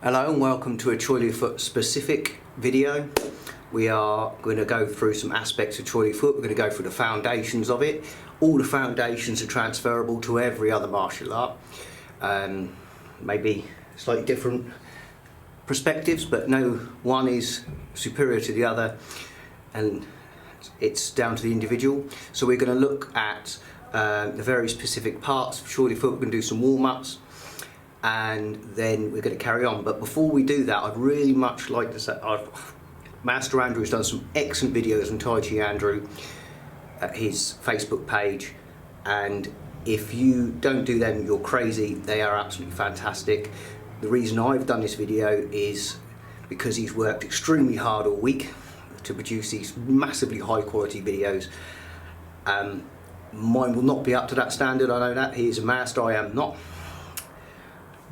Hello and welcome to a Choi Li Fut specific video. We are going to go through some aspects of Choi Li Fut. We're going to go through the foundations of it. All the foundations are transferable to every other martial art. Maybe slightly different perspectives, but no one is superior to the other, and it's down to the individual. So we're going to look at the very specific parts of Choi Li Fut. We're going to do some warm-ups, and then we're going to carry on. But before we do that, I'd really much like to say Master Andrew has done some excellent videos on Tai Chi Andrew at his Facebook page, and if you don't do them, you're crazy. They are absolutely fantastic. The reason I've done this video is because he's worked extremely hard all week to produce these massively high quality videos. Mine will not be up to that standard, I know that. He is a master, I am not.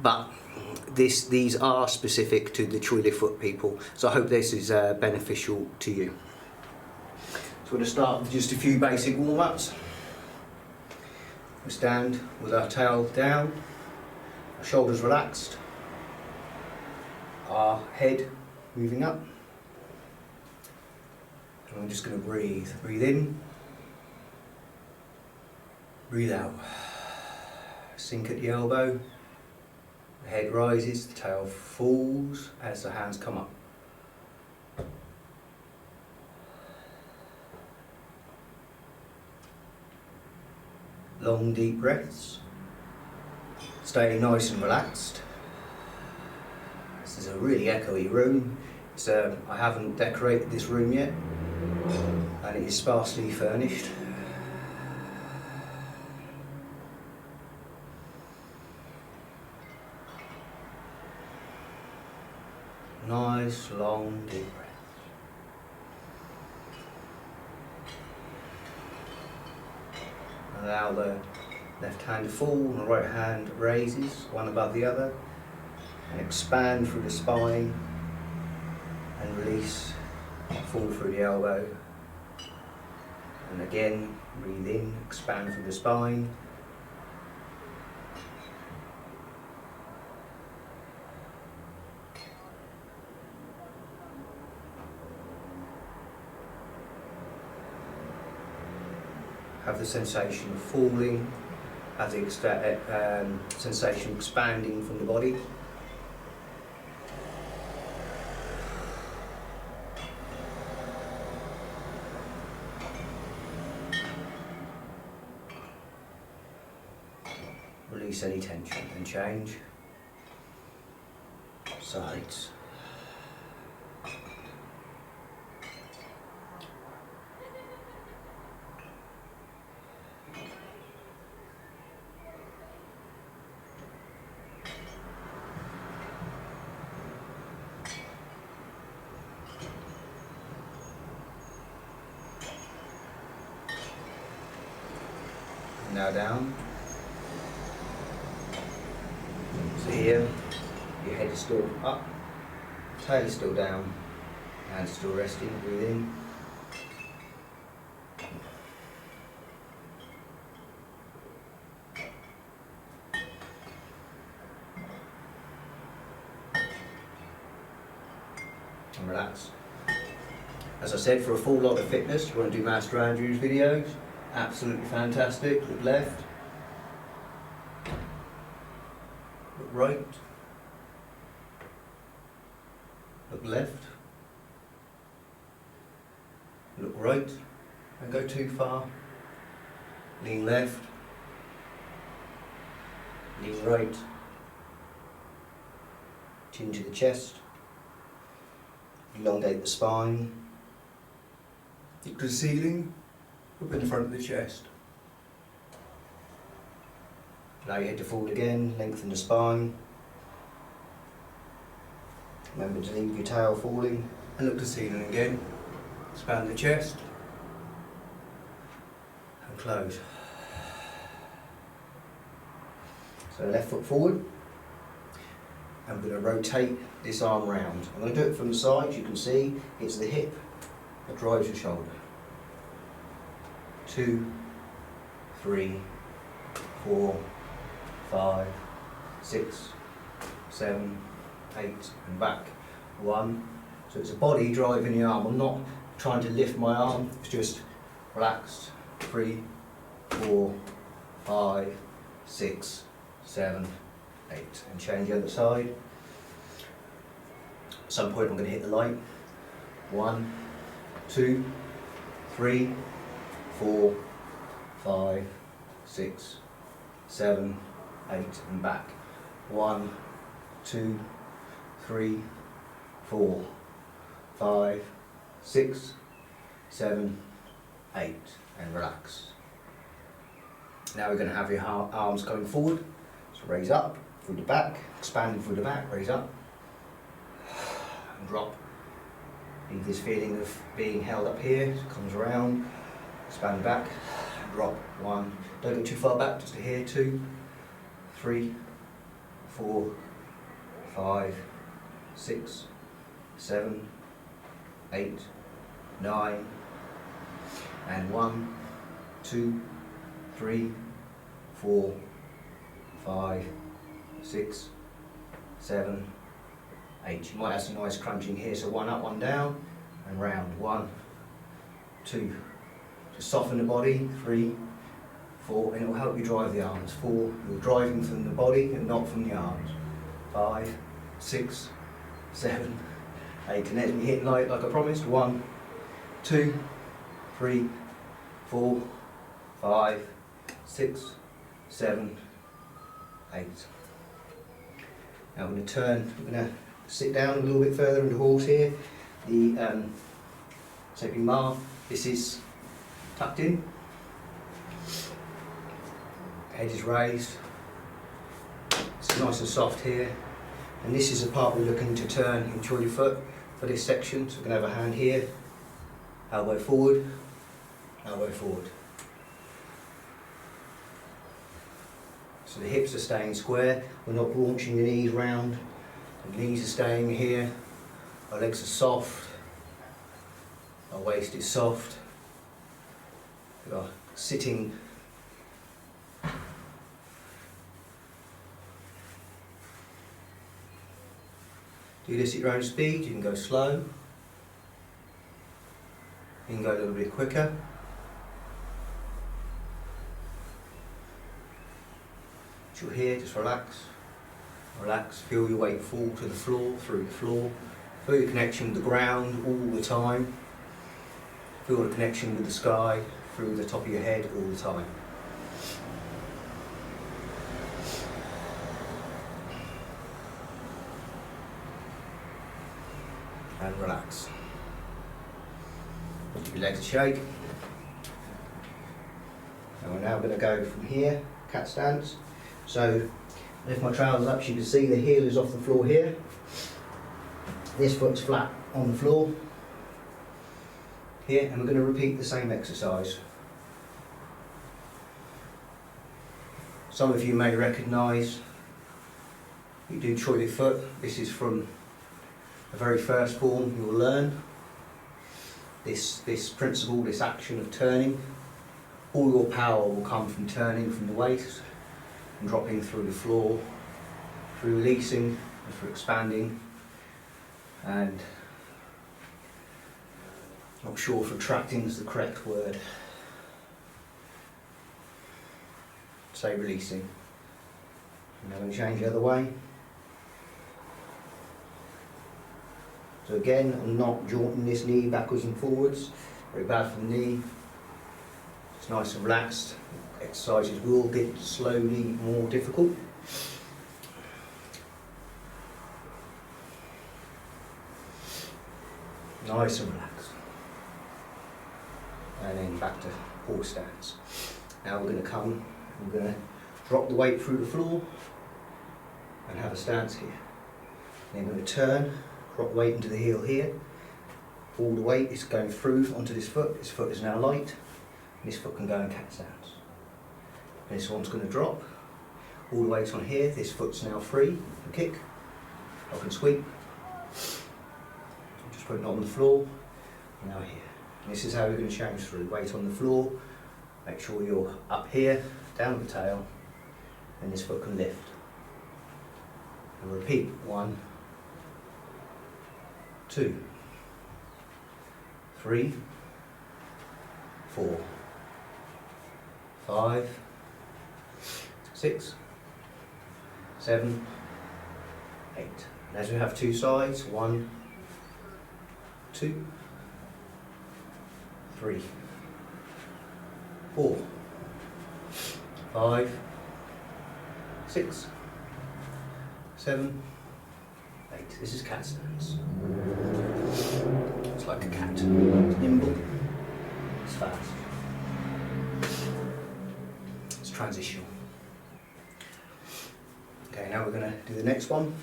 But these are specific to the Choi Li Fut people, so I hope this is beneficial to you. So we're going to start with just a few basic warm-ups. We stand with our tail down, our shoulders relaxed, our head moving up, and I'm just going to breathe. Breathe in, breathe out. Sink at the elbow. The head rises, the tail falls as the hands come up. Long deep breaths. Stay nice and relaxed. This is a really echoey room. I haven't decorated this room yet, and it is sparsely furnished. Nice, long, deep breaths. Allow the left hand to fall and the right hand raises, one above the other, and expand through the spine and release, fall through the elbow. And again, breathe in, expand through the spine. Have the sensation of falling, have the sensation of expanding from the body. Release any tension and change. Sides. Now down. So here, your head is still up, tail is still down, hands still resting, breathe in. And relax. As I said, for a full lot of fitness, you want to do Master Andrew's videos. Absolutely fantastic. Look left, look right, look left, look right, don't go too far, lean left, lean right, chin to the chest, elongate the spine, look to the ceiling, up in front of the chest. Allow your head to fall again, lengthen the spine. Remember to leave your tail falling, and look to the ceiling again. Expand the chest, and close. So left foot forward. I'm going to rotate this arm round. I'm going to do it from the side. You can see it's the hip that drives your shoulder. 2, 3, 4, 5, 6, 7, 8 and back. 1. So it's a body driving the arm. I'm not trying to lift my arm, it's just relaxed. 3, 4, 5, 6, 7, 8. And change the other side. At some point I'm going to hit the light. 1, 2, 3, 4, 5, 6, 7, 8 and back. 1, 2, 3, 4, 5, 6, 7, 8 and relax. Now we're going to have your arms going forward. So raise up through the back, expanding through the back, raise up and drop. Leave this feeling of being held up here, comes around, expand back, drop. 1, don't go too far back, just to here. 2, 3, 4, 5, 6, 7, 8, 9, and 1, 2, 3, 4, 5, 6, 7, 8. You might have some nice crunching here, so 1 up, 1 down, and round. 1, 2. Just soften the body. 3, 4, and it will help you drive the arms. 4, you're driving from the body and not from the arms. 5, 6, 7, 8, and then you hit light like I promised. 1, 2, 3, 4, 5, 6, 7, 8. Now I'm going to turn, I'm going to sit down a little bit further in the horse here. The Seping Ma, this is tucked in, head is raised, it's nice and soft here, and this is the part we're looking to turn in Choi Li Fut for this section. So we're going to have a hand here, elbow forward, elbow forward. So the hips are staying square, we're not launching the knees round, the knees are staying here, our legs are soft, our waist is soft, we are sitting do this at your own speed. You can go slow, you can go a little bit quicker. You're here, just relax, relax, feel your weight fall to the floor, through the floor, feel your connection with the ground all the time, feel the connection with the sky, through the top of your head all the time. And relax. Give your legs a shake. And we're now going to go from here, cat stance. So, lift my trousers up, so you can see the heel is off the floor here. This foot's flat on the floor here, and we're going to repeat the same exercise. Some of you may recognise, we do Choi Li Fut. This is from the very first form you'll learn. This principle, this action of turning, all your power will come from turning from the waist and dropping through the floor, through releasing and through expanding, and not sure if retracting is the correct word. Say releasing. And I'm going to change the other way. So again, I'm not jaunting this knee backwards and forwards. Very bad for the knee. It's nice and relaxed. Exercises will get slowly more difficult. Nice and relaxed. And then back to horse stance. Now we're going to come, we're going to drop the weight through the floor and have a stance here. Then we're going to turn, drop the weight into the heel here. All the weight is going through onto this foot. This foot is now light. And this foot can go in cat stance. This one's going to drop. All the weight's on here. This foot's now free for kick. I can sweep. Just putting it on the floor. Now here. And this is how we're going to change through. Weight on the floor. Make sure you're up here, down the tail, and this foot can lift. And repeat. 1, 2, 3, 4, 5, 6, 7, 8. And as we have two sides, 1, 2, 3, 4, 5, 6, 7, 8. This is cat stance. It's like a cat. It's nimble. It's fast. It's transitional. Okay, now we're going to do the next one.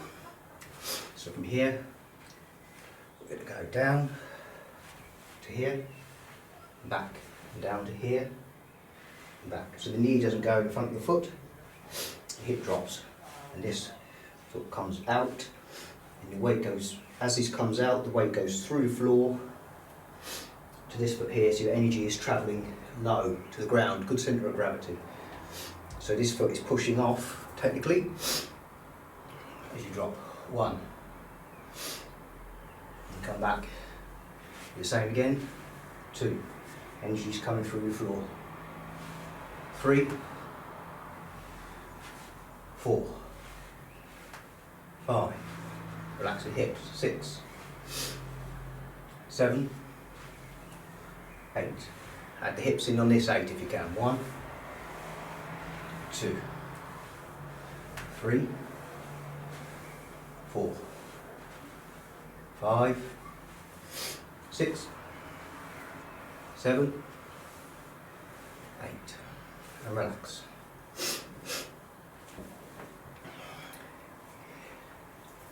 So from here, we're going to go down to here, back, and down to here, and back. So the knee doesn't go in front of the foot, the hip drops, and this foot comes out, and the weight goes, as this comes out, the weight goes through the floor to this foot here, so your energy is travelling low to the ground, good centre of gravity. So this foot is pushing off, technically, as you drop. 1, and come back, do the same again. 2, energy is coming through the floor. 3, 4, 5, relax the hips. 6, 7, 8, add the hips in on this 8 if you can. 1, 2, 3, 4, 5, 6, 7, 8, and relax.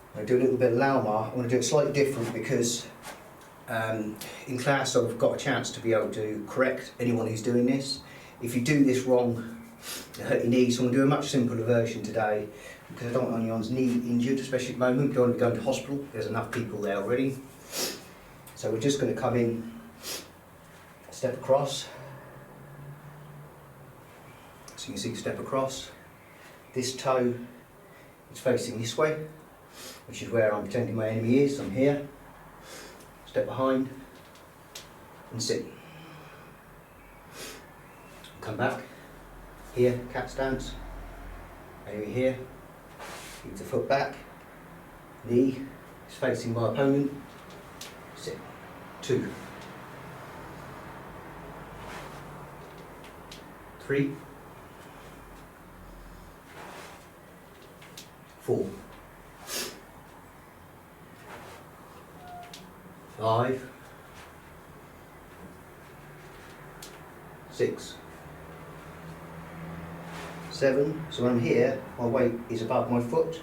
I'm going to do a little bit of Lauma. I'm going to do it slightly different because in class I've got a chance to be able to correct anyone who's doing this. If you do this wrong, you hurt your knee, so I'm going to do a much simpler version today because I don't want anyone's knee injured, especially at the moment. We don't want to be going to hospital, there's enough people there already. So we're just going to come in, step across. So you can see step across. This toe is facing this way, which is where I'm pretending my enemy is. I'm here, step behind and sit. Come back, here, cat stance, enemy here, keep the foot back, knee is facing my opponent, sit. 2, 3, 4, 5, 6, 7. So when I'm here, my weight is above my foot,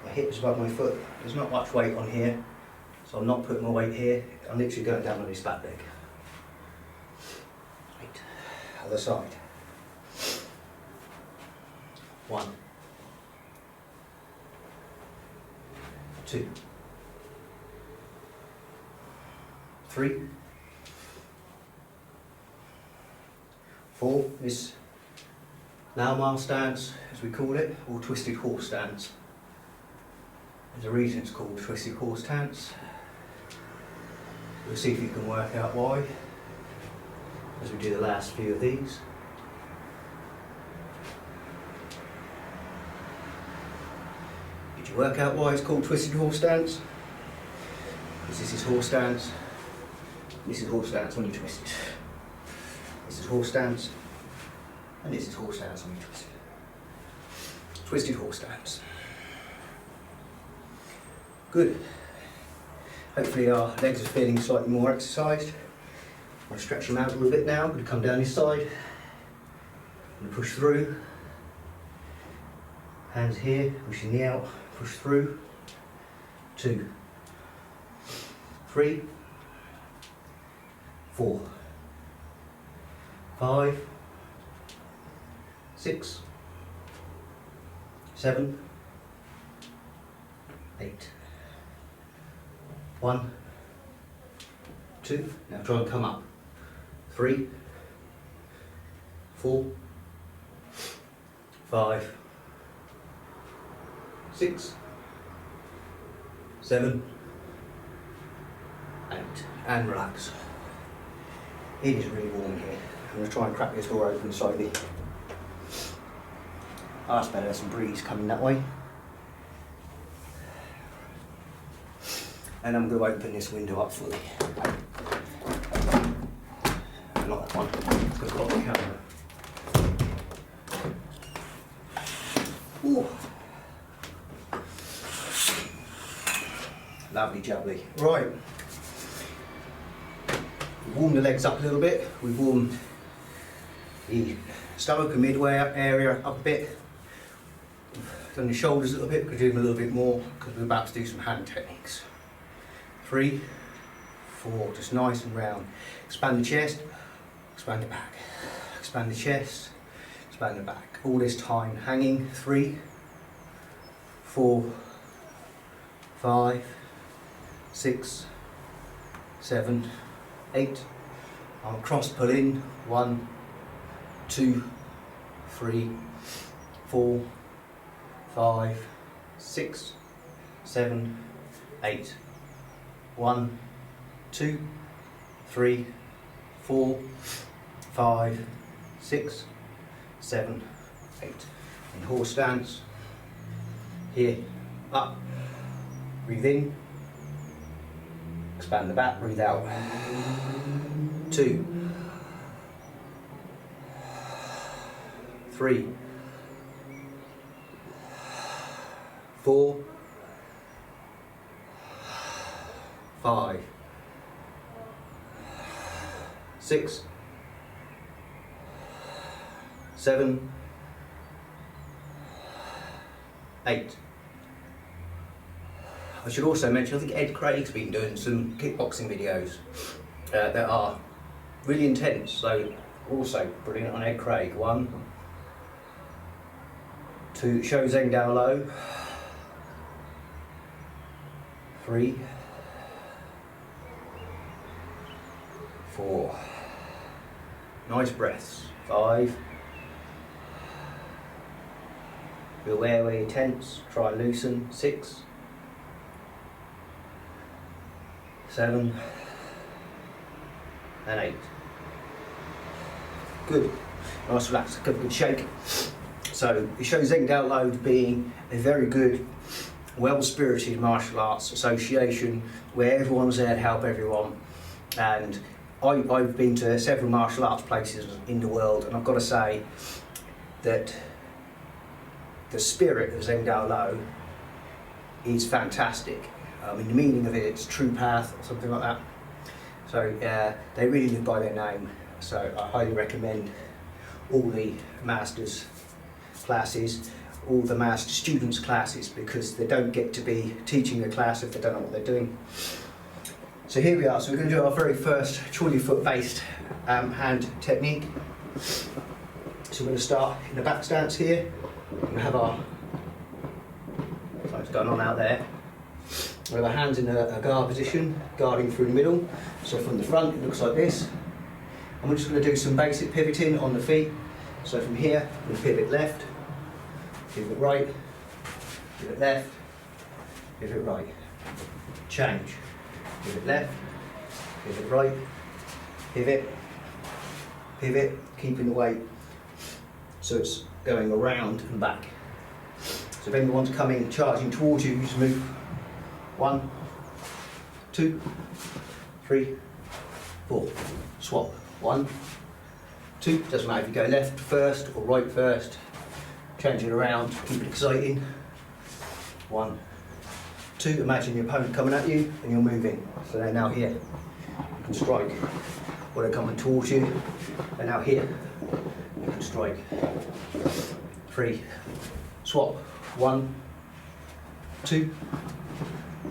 my hip is above my foot. There's not much weight on here, so I'm not putting my weight here. I'm literally going down on this back leg. Right. Other side. 1, 2, 3, 4. This Lauma stance, as we call it, or twisted horse stance. There's a reason it's called twisted horse stance. We'll see if you can work out why as we do the last few of these. Did you work out why it's called twisted horse stance? Because this is horse stance, this is horse stance when you twist it. This is horse stance, and this is horse stance when you twist it. Twisted horse stance. Good. Hopefully our legs are feeling slightly more exercised. I'm going to stretch them out a little bit now. I'm going to come down this side. I'm going to push through. Hands here, push your knee out, push through. 2, 3, 4, 5, 6, 7, 8. 1, 2, now try and come up. 3, 4, 5, 6, 7, and relax. It is really warm here. I'm going to try and crack this door open slightly. Oh, that's better, there's some breeze coming that way. And I'm going to open this window up fully. Not that one, it's got to block the camera. Ooh. Lovely jubbly. Right. We've warmed the legs up a little bit. We've warmed the stomach and midway area up a bit. Done the shoulders a little bit, could do them a little bit more because we're about to do some hand techniques. 3, 4, just nice and round. Expand the chest, expand the back. Expand the chest, expand the back. All this time hanging. 3, 4, 5, 6, 7, 8. I'll cross pull in. 1, 2, 3, 4, 5, 6, 7, 8. 1, 2, 3, 4, 5, 6, 7, 8. In horse stance. Here, up. Breathe in. Expand the back, breathe out. 2, 3, 4, 5, 6, 7, 8. I should also mention, I think Ed Craig's been doing some kickboxing videos that are really intense, so also brilliant on Ed Craig. 1, 2, show Zheng Dau Lo. 3, 4, nice breaths. 5, be aware where you're tense, try and loosen. 6, 7, and 8. Good. Nice relax, good shake. So it shows Zheng Dau Lo being a very good, well-spirited martial arts association where everyone's there to help everyone. And I've been to several martial arts places in the world, and I've got to say that the spirit of Zheng Dau Lo is fantastic. I mean, the meaning of it's true path or something like that. So they really live by their name. So I highly recommend all the masters classes, all the master students classes, because they don't get to be teaching a class if they don't know what they're doing. So here we are. So we're going to do our very first Choi Li Fut based hand technique. So we're going to start in the back stance here. We're going to have our, what's going on out there. We have our hands in a guard position, guarding through the middle. So from the front it looks like this. And we're just going to do some basic pivoting on the feet. So from here, we pivot left, pivot right, pivot left, pivot right. Change. Pivot left, pivot right, pivot, pivot, keeping the weight. So it's going around and back. So if anyone's coming, charging towards you, you just move. 1, 2, 3, 4. Swap. 1, 2. Doesn't matter if you go left first or right first. Change it around, keep it exciting. 1, 2. Imagine your opponent coming at you and you're moving. So they're now here. You can strike. Or they're coming towards you. They're now here. You can strike. 3. Swap. 1, 2,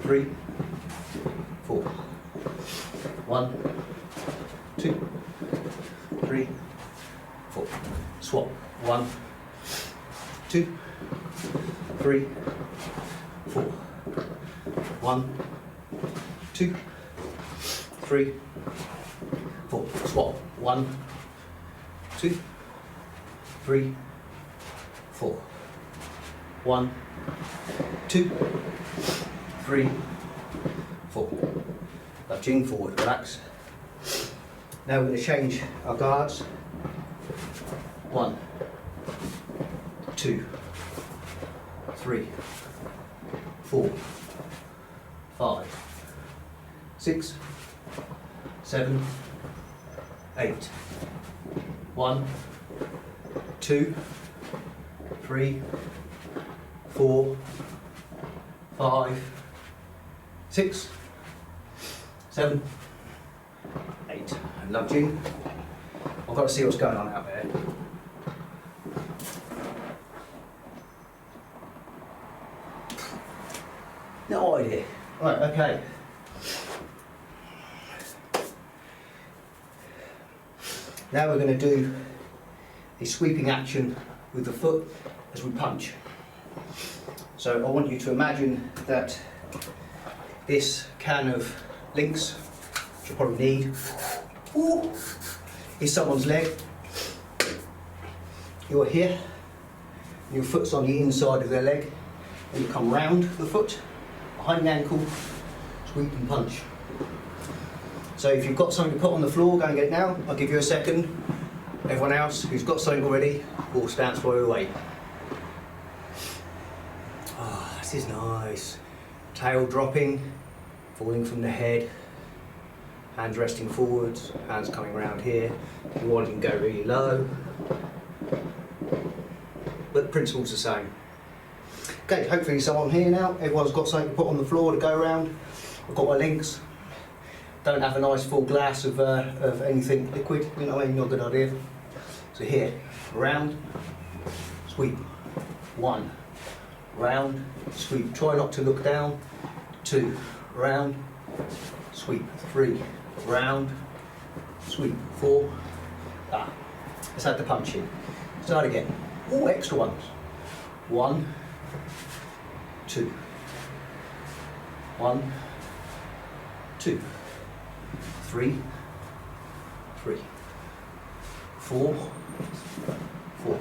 3, 4. 1, 2, 3, 4. Swap. 1, 2, 3, 4. 1, 2, 3, 4. Swap. 1, 2, 3, 4. 1, 2, 3, 4. Lunging forward, relax. Now we're going to change our guards. 1, 2, 3, 4, 5, 6, 7, 8. 1, 2, 3, 4, 5, 6, 7, 8. And lunging. I've got to see what's going on out there. No idea. Right, okay. Now we're going to do a sweeping action with the foot as we punch. So I want you to imagine that this can of links, which you'll probably need, is someone's leg. You're here, and your foot's on the inside of their leg, and you come round the foot, behind the ankle, sweep and punch. So if you've got something to put on the floor, go and get it now. I'll give you a second. Everyone else who's got something already will stand while we wait. Ah, this is nice. Tail dropping, falling from the head, hands resting forwards, hands coming around here. If you want, you can go really low. But the principle's the same. Okay, hopefully someone here now. Everyone's got something to put on the floor to go around. I've got my links. Don't have a nice full glass of anything liquid, you know, not a good idea. So here, round, sweep, 1, round, sweep. Try not to look down. 2, round, sweep. 3, round, sweep. 4, let's add the punch in. Start again. All extra ones. 1, 2, 1, 2, 3, 3, 4, 4,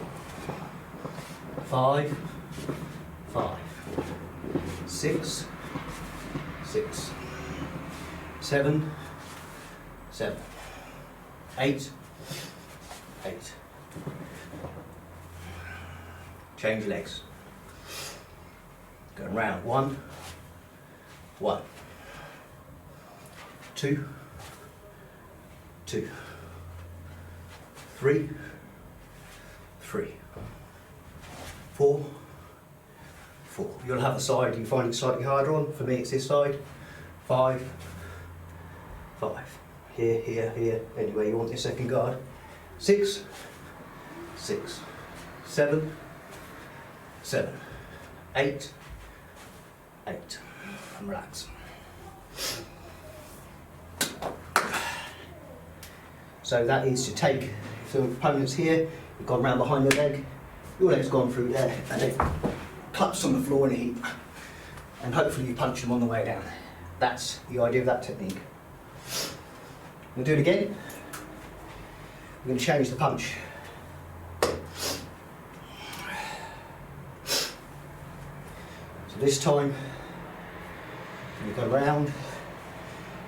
5, 5, 6, 6, 7, 7, 8, 8. Change legs. Going round. 1, 1, 2, 2, 3, 3, 4, 4. You'll have a side you find it slightly harder on. For me, it's this side. 5, 5. Here, here, here. Anyway, you want your second guard. 6, 6, 7, 7, 8, 8. And relax. So that is to take, if the opponent's here, you've gone round behind the leg, your leg's gone through there, and it claps on the floor in a heap. And hopefully you punch them on the way down. That's the idea of that technique. We'll do it again. We're going to change the punch. So this time, you go round,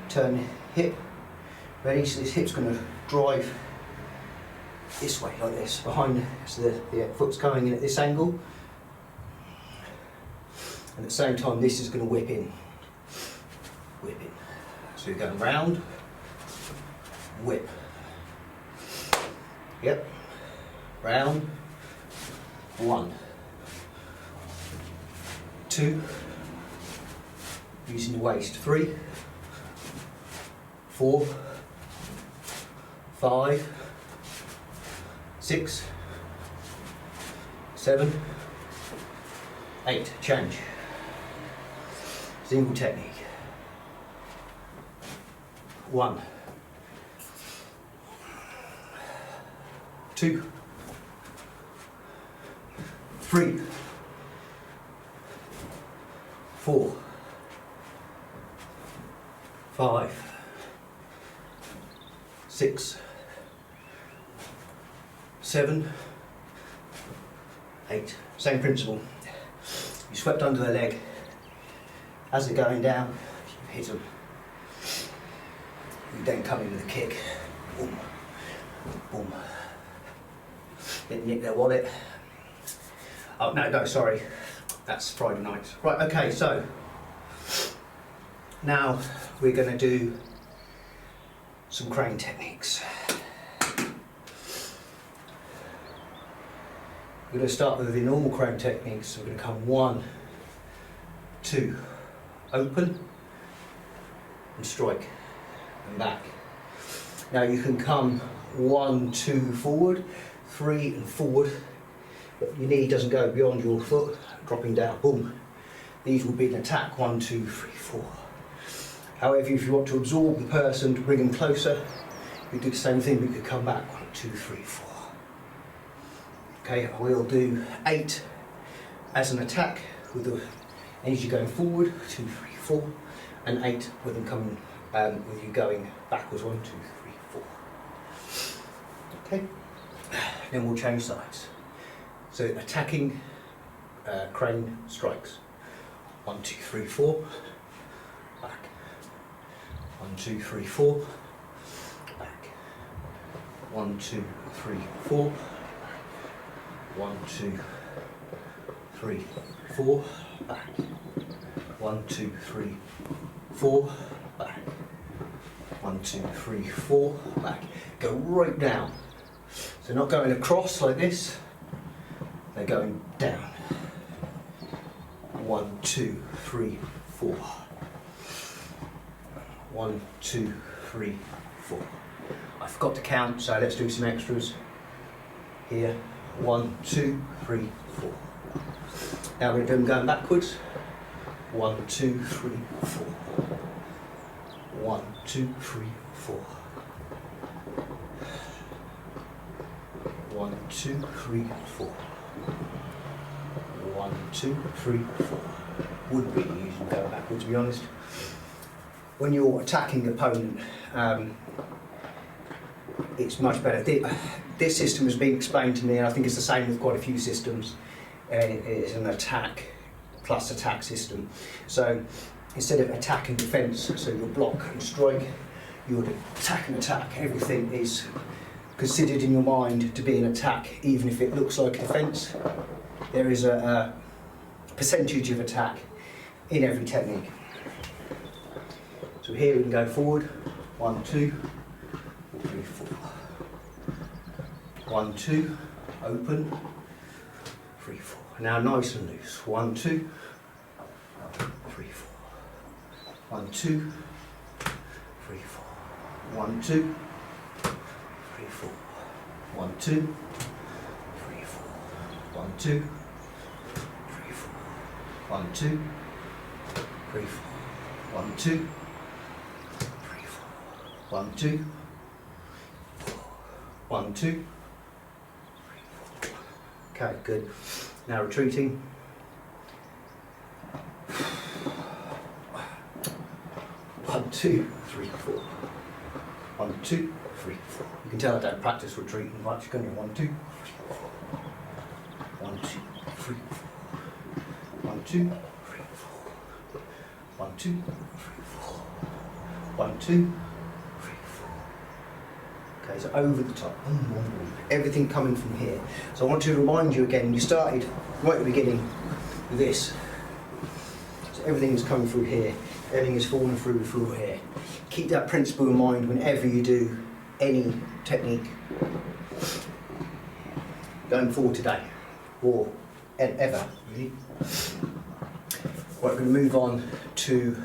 turn the hip, ready, so this hip's going to drive this way, like this, behind, so the foot's coming in at this angle, and at the same time this is going to whip in. Whip in. So you're going round, whip. Yep. Round. 1, 2, using the waist. 3, 4, 5, 6, 7, 8. Change. Single technique. 1, 2, 3, 4, 5, 6, 7, 8. Same principle. You swept under the leg. As they're going down, you hit them. You then come in with a kick. Boom, boom. Didn't nick their wallet. Oh, no, sorry. That's Friday night. Right, okay, so now we're going to do some crane techniques. We're going to start with the normal crane techniques. So we're going to come 1, 2, open, and strike, and back. Now you can come 1, 2 forward, 3 and forward, but your knee doesn't go beyond your foot, dropping down, boom. These will be an attack, 1, 2, 3, 4. However, if you want to absorb the person to bring them closer, we do the same thing, we could come back, 1, 2, 3, 4. Okay, we'll do 8 as an attack with the energy going forward, 2, 3, 4, and 8 with them coming, with you going backwards, 1, 2, 3, 4. Okay, then we'll change sides. So attacking crane strikes. 1, 2, 3, 4, back. 1, 2, 3, 4, back. 1, 2, 3, 4. 1, 2, 3, 4, back. 1, 2, 3, 4, back. 1, 2, 3, 4, back. Go right down. So not going across like this, they're going down. 1, 2, 3, 4. 1, 2, 3, 4. I forgot to count, so let's do some extras here. 1, 2, 3, 4. Now we're going to do them going backwards. 1, 2, 3, 4. 1, 2, 3, 4. 1, 2, 3, 4. 1, 2, 3, 4. Would be using going backwards, to be honest. When you're attacking the opponent, it's much better. This system has been explained to me, and I think it's the same with quite a few systems. It's an attack plus attack system. So instead of attack and defence, so you'll block and strike, you would attack and attack. Everything is considered in your mind to be an attack, even if it looks like a defence. There is a percentage of attack in every technique. So here we can go forward. 1, 2, 3, 4. 1, 2, open, 3, 4. Now nice and loose. 1, 2, 3, 4. 1, 2, 3, 4. 1, 2, 3, 4. 1, 2, 3, 4. 1, 2, 3, 4. 1, 2, 3, 4. 1, 2, 3, 4. 1, 2, 1, 2. Okay, good. Now retreating. 1, 2, 3, 4. 1, 2, 3, 4. You can tell I don't practice retreating much, can you? 1, 2, 3, 4. 1, 2, 3, 4. 1, 2, 3, 4. 1, 2, 3, 4. 1, 2, 3, 4. Okay, so over the top. Everything coming from here. So I want to remind you again, you started right at the beginning with this. So everything is coming through here. Everything is falling through the floor here. Keep that principle in mind whenever you do any technique going forward today, or ever, really. Right, we're going to move on to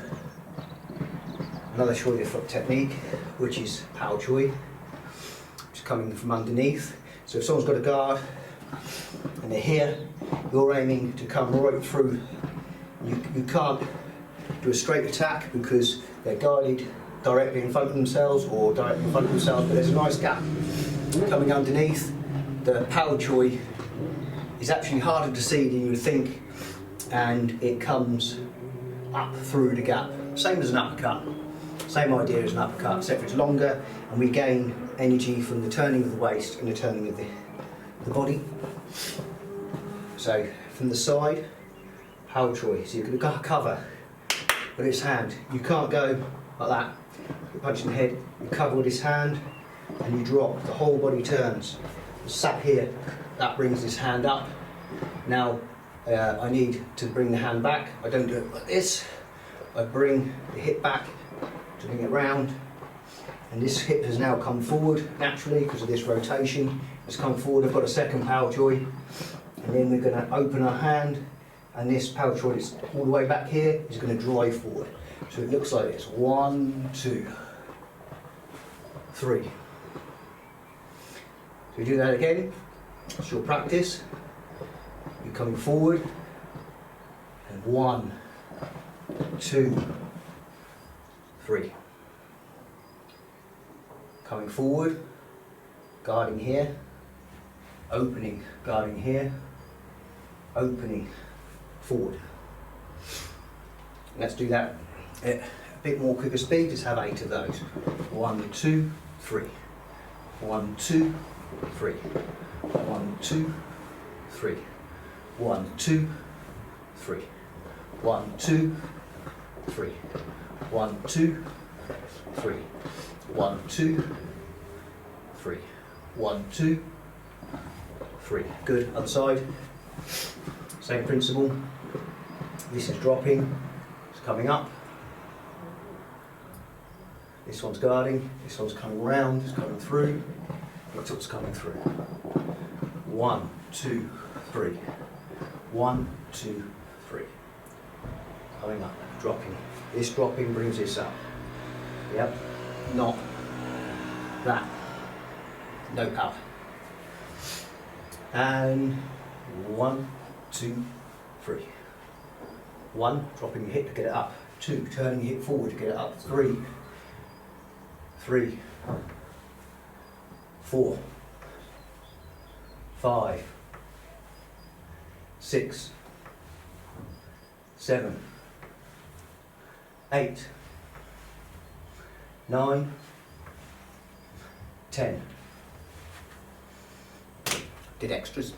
another Choi Li Fut technique, which is Pow Choi, which is coming from underneath. So if someone's got a guard and they're here, you're aiming to come right through. You can't do a straight attack because they're guided directly in front of themselves or directly in front of themselves, but there's a nice gap coming underneath. The Pow Choi is actually harder to see than you would think, and it comes up through the gap. Same as an uppercut. Same idea as an uppercut, except for it's longer and we gain energy from the turning of the waist and the turning of the body. So from the side, Pow Choi. So you can cover with its hand. You can't go like that. you punch in the head, you cover with this hand, and you drop. The whole body turns. Sat here, that brings this hand up. Now I need to bring the hand back. I don't do it like this. I bring the hip back to bring it round, and this hip has now come forward naturally because of this rotation. It's come forward. I've got a second power joy, and then we're going to open our hand, and this power joy is all the way back here is going to drive forward. So it looks like this: 1, 2, 3. So we do that again. It's your practice. You're coming forward, and 1, 2, 3. Coming forward, guarding here, opening, guarding here, opening, forward. Let's do that at a bit more quicker speed. Just have 8 of those. 1, 2, 3. 1, 2, 3. 1, 2, 3. 1, 2, 3. 1, 2, 3. 1, 2, 3. 1, 2, 3. 1, 2, 3. Good. Other side. Same principle. This is dropping. It's coming up. This one's guarding. This one's coming round. It's coming through. That's what's coming through. 1, 2, 3. 1, 2, 3. Coming up. Dropping. This dropping brings this up. Yep. Not that. No power. And 1, 2, 3. 1, dropping your hip to get it up. 2, turning your hip forward to get it up. 3, 3, 4, 5, 6, 7, 8, 9, 10. Did extras.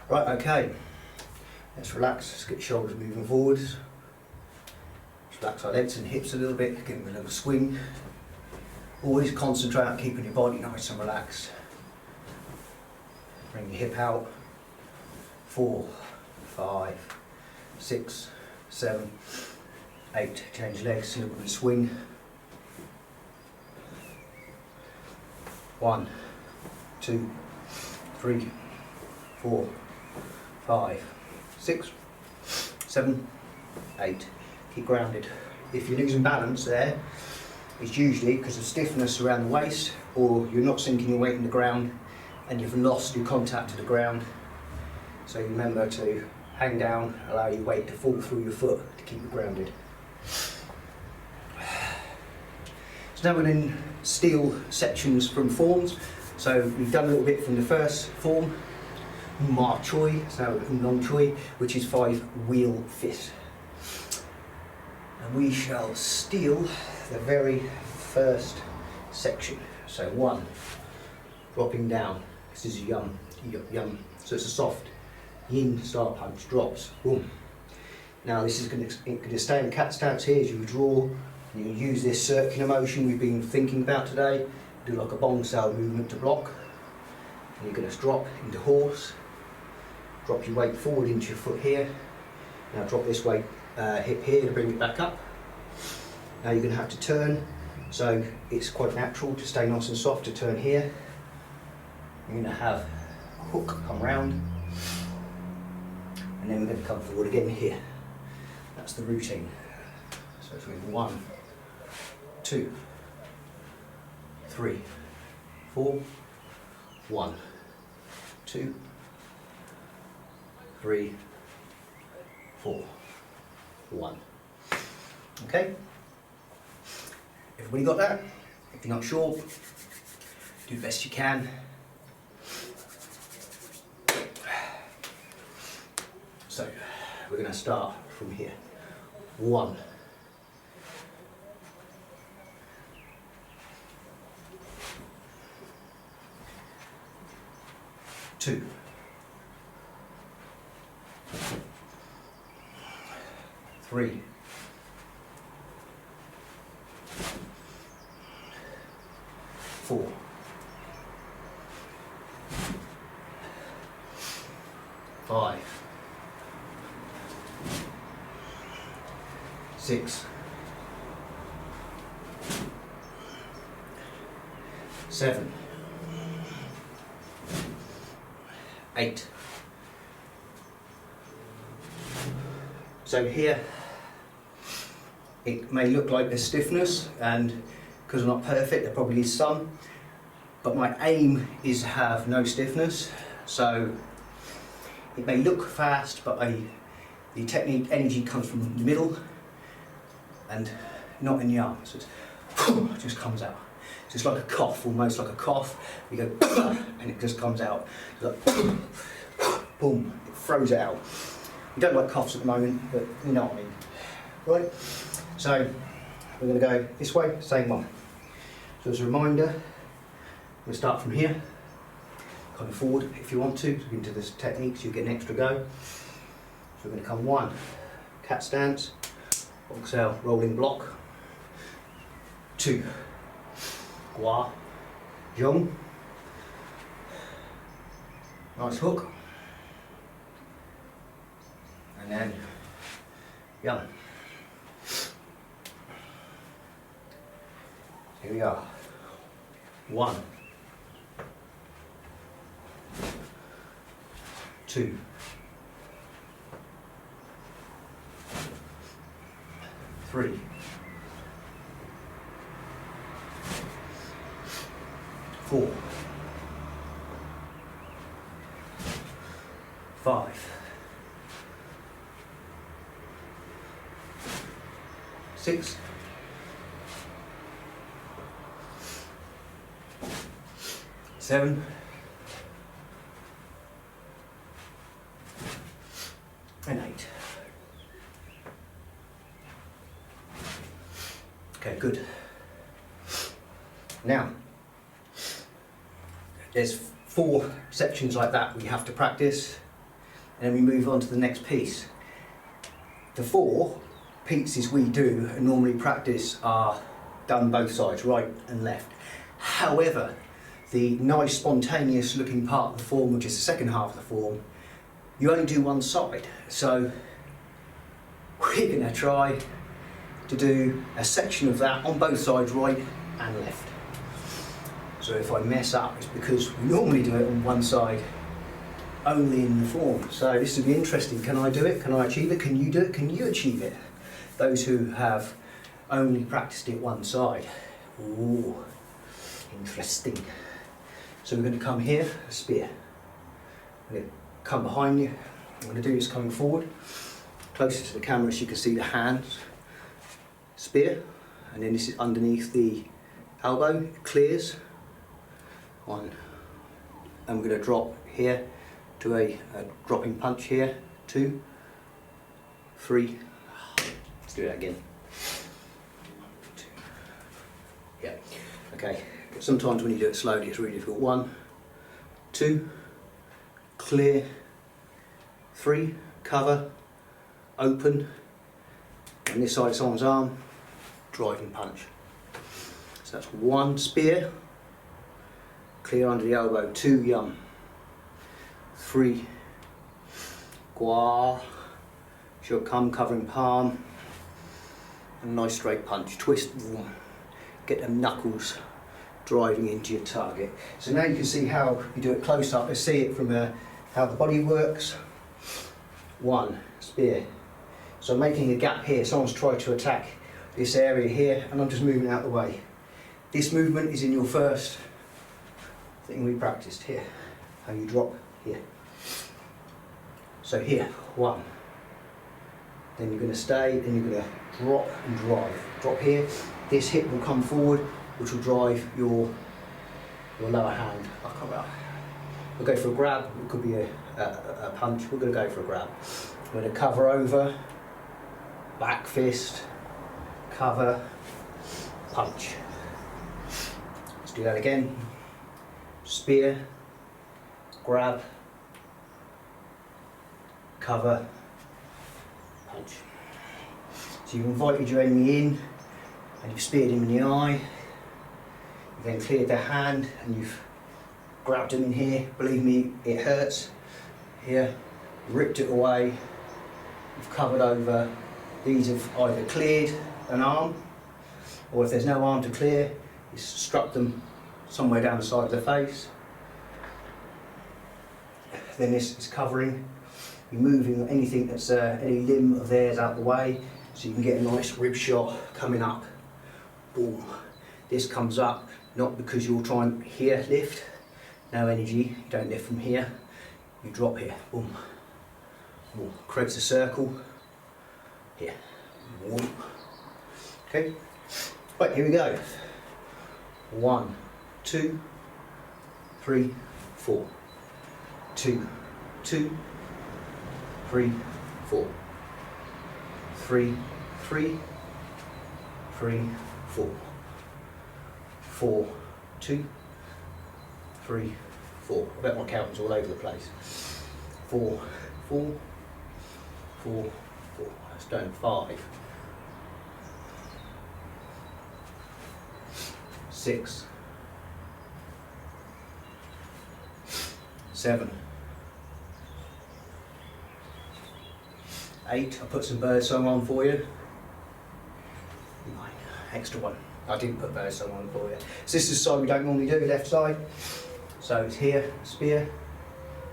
Right, okay. Let's relax. Let's get shoulders moving forwards. Let's relax our legs and hips a little bit. Give them a little swing. Always concentrate on keeping your body nice and relaxed. Bring your hip out. 4, 5, 6, 7, 8. Change legs, a little bit of swing. 1, 2, 3, 4, 5, 6, 7, 8. Keep grounded. If you're losing balance there, it's usually because of stiffness around the waist, or you're not sinking your weight in the ground and you've lost your contact to the ground. So remember to hang down, allow your weight to fall through your foot to keep you grounded. So now we're in steel sections from forms. So we've done a little bit from the first form, Ma Choi, so Long Choi, which is 5 wheel fit. And we shall steal the very first section. So 1, dropping down. This is yum. So it's a soft yin star punch, drops, boom. Now this is going to stay in cat stance here as you draw. You use this circular motion we've been thinking about today. Do like a bong sail movement to block. And you're going to drop into horse. Drop your weight forward into your foot here. Now drop this weight hip here to bring it back up. Now you're going to have to turn. So it's quite natural to stay nice and soft to turn here. You're going to have a hook come round. And then we're going to come forward again here. That's the routine. So it's 1, 2, 3, 4, 1, 2, 3, 4, 1. Okay? Everybody got that? If you're not sure, do the best you can. So, we're going to start from here. 1. 2. 3. 6, 7, 8. So here it may look like there's stiffness, and because I'm not perfect there probably is some, but my aim is to have no stiffness. So it may look fast, but the technique energy comes from the middle and not in the arm. So it just comes out. It's just like a cough, almost like a cough. You go and it just comes out. It's like boom, it throws it out. We don't like coughs at the moment, but you know what I mean. Right? So we're going to go this way, same one. So as a reminder, we'll start from here, kind of forward if you want to, into this technique so you get an extra go. So we're going to come 1, cat stance, exhale, rolling block, 2, gua, zhong, nice hook, and then yang. Here we are. 1, 2, 3, 4, 5, 6, 7, 8. Okay, good. Now, there's 4 sections like that we have to practice, and then we move on to the next piece. The 4 pieces we do and normally practice are done both sides, right and left. However, the nice spontaneous looking part of the form, which is the second half of the form, you only do one side. So we're going to try to do a section of that on both sides, right and left. So if I mess up, it's because we normally do it on one side only in the form. So this will be interesting. Can I do it? Can I achieve it? Can you do it? Can you achieve it? Those who have only practiced it one side. Ooh, interesting. So we're going to come here, spear. I'm going to come behind you. I'm going to do this coming forward, closer to the camera so you can see the hands. Spear, and then this is underneath the elbow, it clears. 1, and we're going to drop here to a dropping punch here. 2, 3, let's do that again. 2, yeah, okay. Sometimes when you do it slowly it's really difficult. 1, 2, clear, 3, cover, open, and this side of someone's arm, driving punch. So that's 1 spear, clear under the elbow, 2 yum, 3 gua, should come covering palm, and a nice straight punch, twist, get them knuckles driving into your target. So now you can see how you do it close up. Let's see it from how the body works. 1 spear. So I'm making a gap here. Someone's tried to attack this area here, and I'm just moving out the way. This movement is in your first thing we practiced here. How you drop here. So here, 1. Then you're going to stay, then you're going to drop and drive. Drop here. This hip will come forward, which will drive your lower hand. We'll go for a grab. It could be a punch. We're going to go for a grab. We're going to cover over, back fist, cover, punch. Let's do that again. Spear, grab, cover, punch. So you've invited your enemy in and you've speared him in the eye. You've then cleared their hand and you've grabbed him in here. Believe me, it hurts. Here, ripped it away. You've covered over, these have either cleared an arm, or if there's no arm to clear, it's struck them somewhere down the side of the face. Then this is covering, you're moving anything that's any limb of theirs out the way, so you can get a nice rib shot coming up. Boom. This comes up, not because you'll try and here lift, no energy, you don't lift from here, you drop here, boom. Boom. Creates a circle, here, boom. Okay, right, here we go. 1, 2, 3, 4. 2, 2, 3, 4. 3, 3, 3, 4. 4, 2, 3, 4. I bet my count's all over the place. 4, 4, 4, 4. That's done 5. 6, 7, 8. I put some birdsong on for you. 9. Extra one. I didn't put birdsong on for you. So this is the side we don't normally do, left side. So it's here, spear,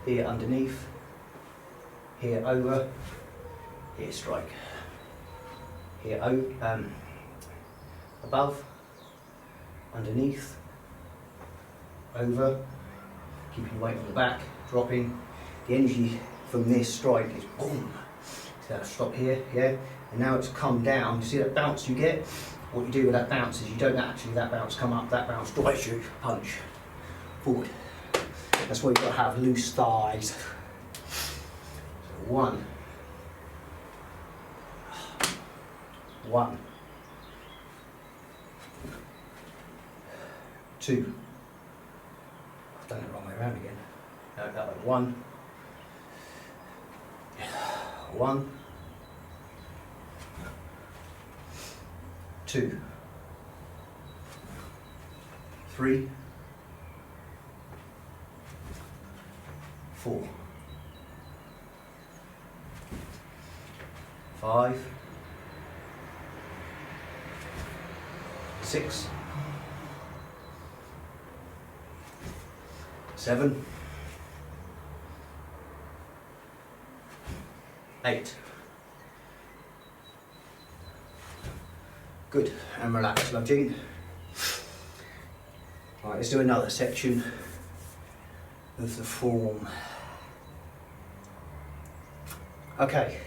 here underneath, here over, here strike, here above, underneath, over, keeping your weight on the back, dropping. The energy from this strike is boom. So that'll stop here, yeah, and now it's come down. You see that bounce you get? What you do with that bounce is you don't actually that bounce come up, that bounce drives you, punch, forward. That's why you've got to have loose thighs. So 1, 1, 2. I've done it the wrong way around again. No, that way. 1, 1, 2, 3, 4, 5, 6, 7, 8. Good, and relax, lodging. Right, let's do another section of the form. Okay,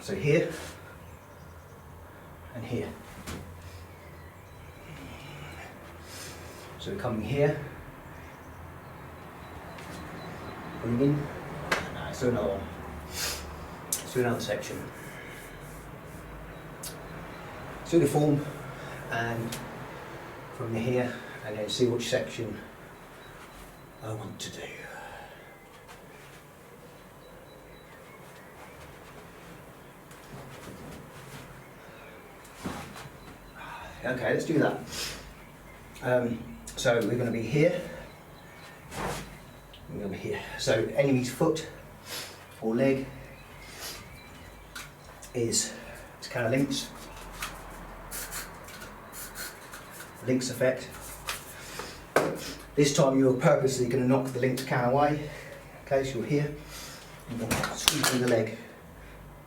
so here and here. So we're coming here, coming in. No, let's do another one. Let's do another section. Let's do the form and from here, and then see which section I want to do. Okay, let's do that. So we're going to be here. We're going to be here. So enemy's foot or leg is it's kind of links. Links effect. This time you're purposely going to knock the links can away. Okay, so you're here. You're sweeping the leg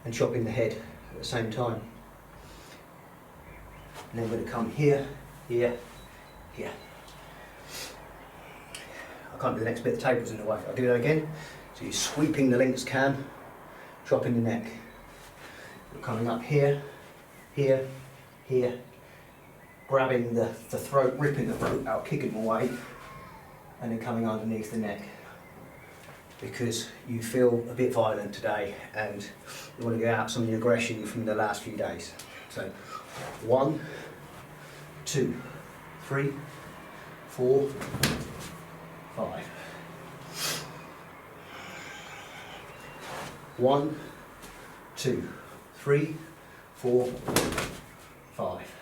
and chopping the head at the same time. And then we're going to come here, here, here. I can't do the next bit, the table's in the way. I'll do that again. So you're sweeping the links can, chopping the neck. You're coming up here, here, here, grabbing the throat, ripping the throat out, kicking away, and then coming underneath the neck. Because you feel a bit violent today and you want to get out some of the aggression from the last few days. So 1, 2, 3, 4, 5. 1, 2, 3, 4, 5.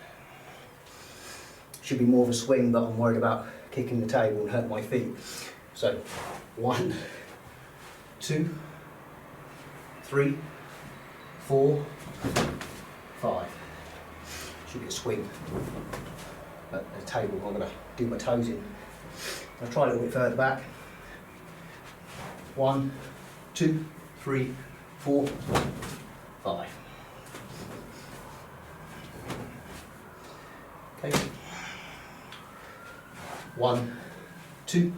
Should be more of a swing, but I'm worried about kicking the table and hurt my feet. So 1, 2, 3, 4, 5. Should be a swing. But the table, I'm going to do my toes in. I'll try a little bit further back. 1, 2, 3, 4, 5. Okay. 1, 2,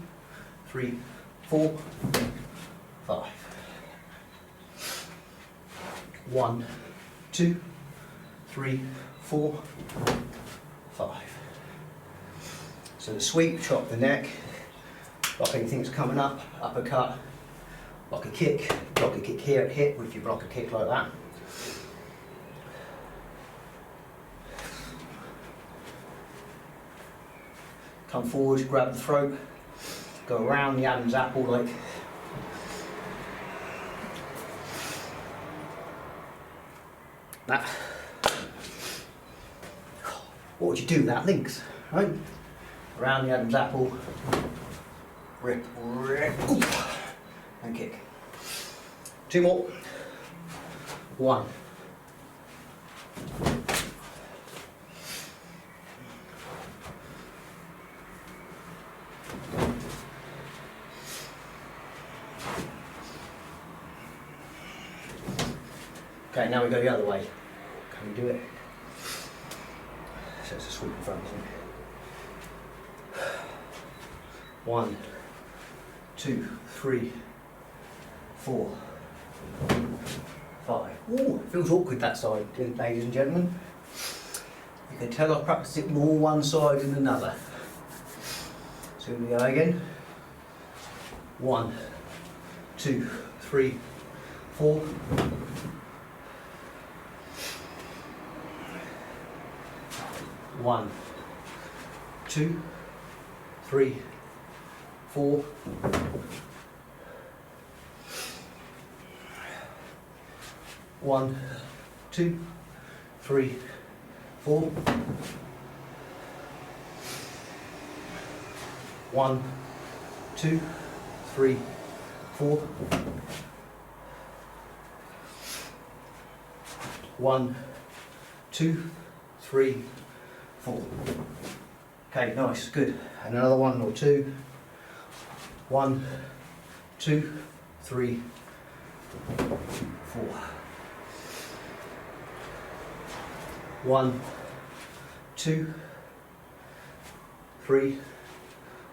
3, 4, 5. 1, 2, 3, 4, 5. So the sweep, chop the neck, block anything that's coming up, uppercut, block a kick here at hip if you block a kick like that. Come forward, grab the throat, go around the Adam's apple like that. What would you do with that? Links, right? Around the Adam's apple, rip, ooh, and kick. 2 more. 1. Okay, now we go the other way. Can we do it? So it's a sweep in front, isn't it? 1, 2, 3, 4, 5. Ooh, it feels awkward that side, ladies and gentlemen. You can tell I practice it more one side than another. So here we go again. 1, 2, 3, 4. 1, 2, 3, 4. 1, 2, 3, 4. 1, 2, 3, 4. 1, 2, 3, 4. Okay, nice, good. And another 1 or 2. 1, 2, 3, 4. 1, 2, 3,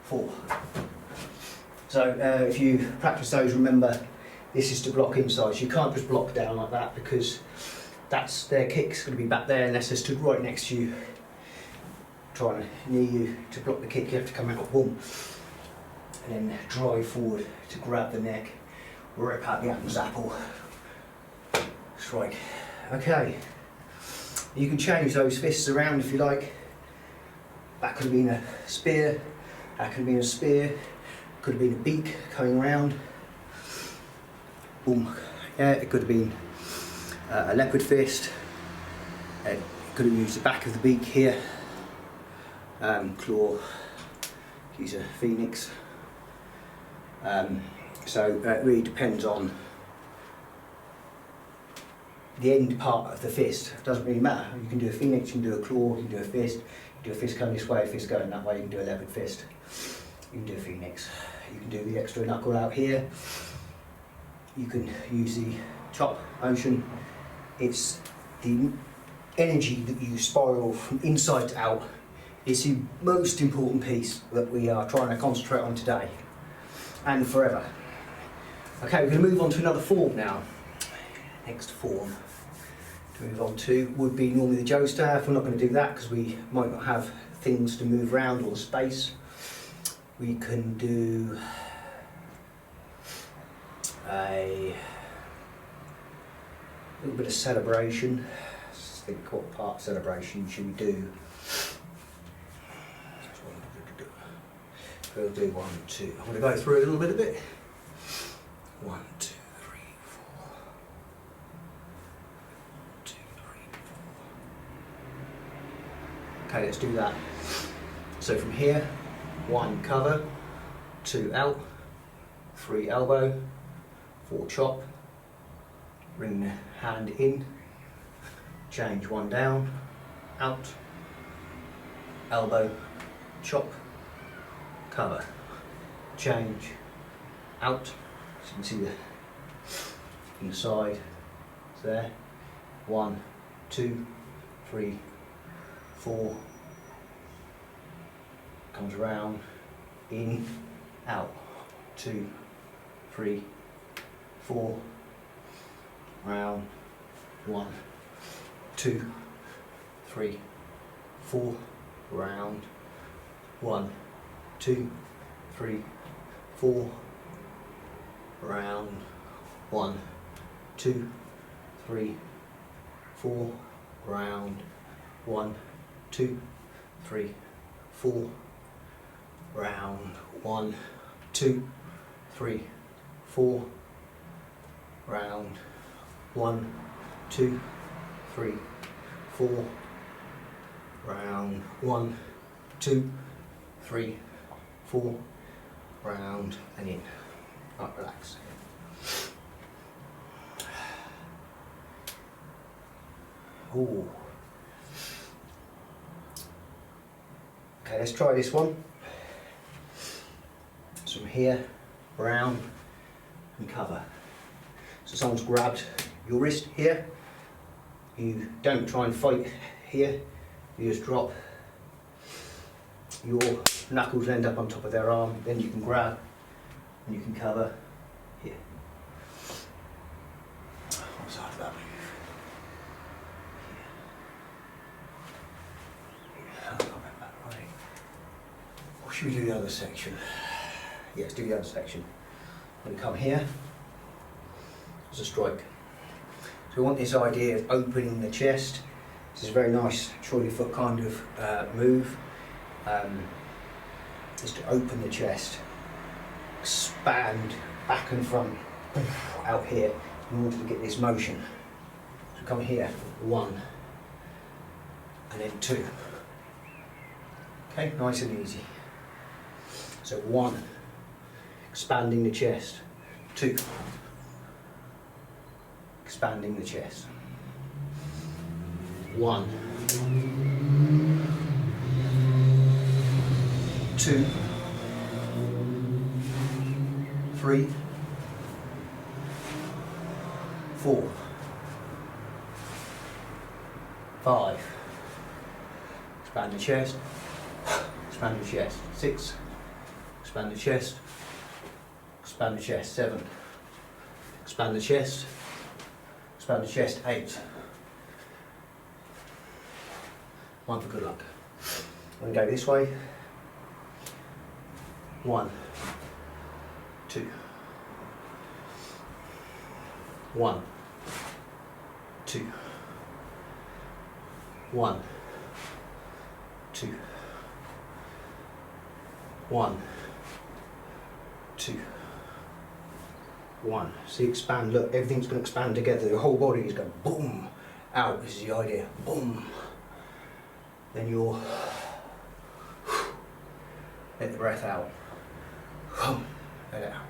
4. So if you practice those, remember this is to block inside. So you can't just block down like that because that's their kick's going to be back there unless they're stood right next to you, trying to near you to block the kick. You have to come out, boom, and then drive forward to grab the neck, rip out the Adam's apple, strike. Okay. You can change those fists around if you like. That could have been a spear, that could have been a spear, could have been a beak coming round. Boom. Yeah, it could have been a leopard fist. It could have used the back of the beak here. Claw, use a phoenix. So it really depends on the end part of the fist. It doesn't really matter. You can do a phoenix, you can do a claw, you can do a fist. You can do a fist going this way, a fist going that way. You can do a leopard fist. You can do a phoenix. You can do the extra knuckle out here. You can use the chop motion. It's the energy that you spiral from inside to out. It's the most important piece that we are trying to concentrate on today and forever. Okay, we're going to move on to another form now. Next form to move on to would be normally the Joe staff. We're not going to do that because we might not have things to move around or space. We can do a little bit of celebration. Let's think what part of celebration should we do. We'll do 1, 2. I'm going to go through a little bit of it. 1, 2, 3, 4. 2, 3, 4. Okay, let's do that. So from here, 1 cover, 2 out, 3 elbow, 4 chop, bring the hand in, change one down, out, elbow, chop, cover, change, out, so you can see the inside, it's there, 1, 2, 3, 4, comes around, in, out, 2, 3, 4, round, 1, 2, 3, 4, round, 1, 2, 3, 4, round, 1, 2, 3, 4, round, 1, 2, 3, 4, round, 1, 2, 3, 4, round, 1, 2, 3, 4, round, 1, 2, 3, 4, round, and in. Right, relax. Ooh. Okay, let's try this one. So from here, round and cover. So someone's grabbed your wrist here. You don't try and fight here. You just drop. Your knuckles end up on top of their arm. Then you can grab and you can cover here. What side of that move? Right. Or should we do the other section? Yeah, let's do the other section. I'm going to come here. It's a strike. So we want this idea of opening the chest. This is a very nice Choi Li Fut kind of move. Is to open the chest, expand back and front, out here, in order to get this motion. So come here, 1, and then 2. Okay, nice and easy. So 1, expanding the chest, 2, expanding the chest, 1, 2, 3, 4, 5, expand the chest, expand the chest, 6, expand the chest, expand the chest, 7, expand the chest, 8. One for good luck. I'm going to go this way. 1, 2, 1, 2, 1, 2, 1, 2, 1. See, expand, look, everything's going to expand together, the whole body is going boom, out, this is the idea, boom. Then you'll let the breath out. Let it out.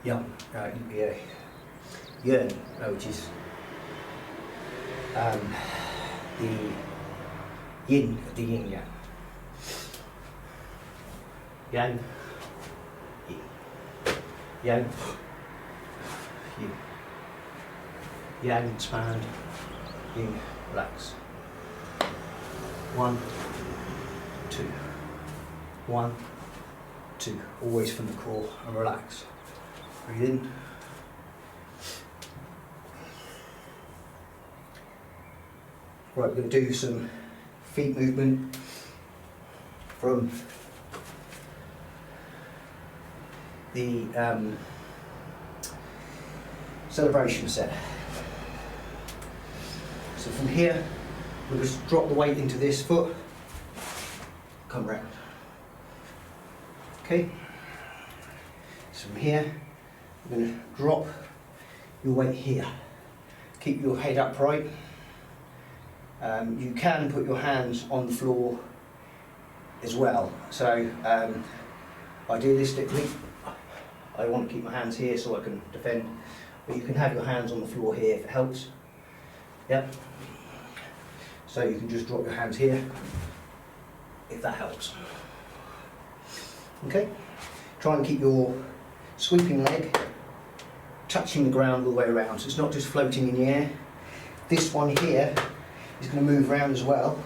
Yum, yeah. Yen, which is the yin of the yin yang. Yang, yin. Yang, yin. Yang, expand. Yin, relax. 1, 2. 1, 2. Always from the core and relax. Breathe in. Right, we're going to do some feet movement from the celebration set. So from here, we'll just drop the weight into this foot, come round. Okay, so from here, we're going to drop your weight here. Keep your head upright. You can put your hands on the floor as well. So idealistically, I want to keep my hands here so I can defend but you can have your hands on the floor here if it helps. Yep. So you can just drop your hands here if that helps. Okay. Try and keep your sweeping leg touching the ground all the way around, so it's not just floating in the air. This one here is going to move around as well,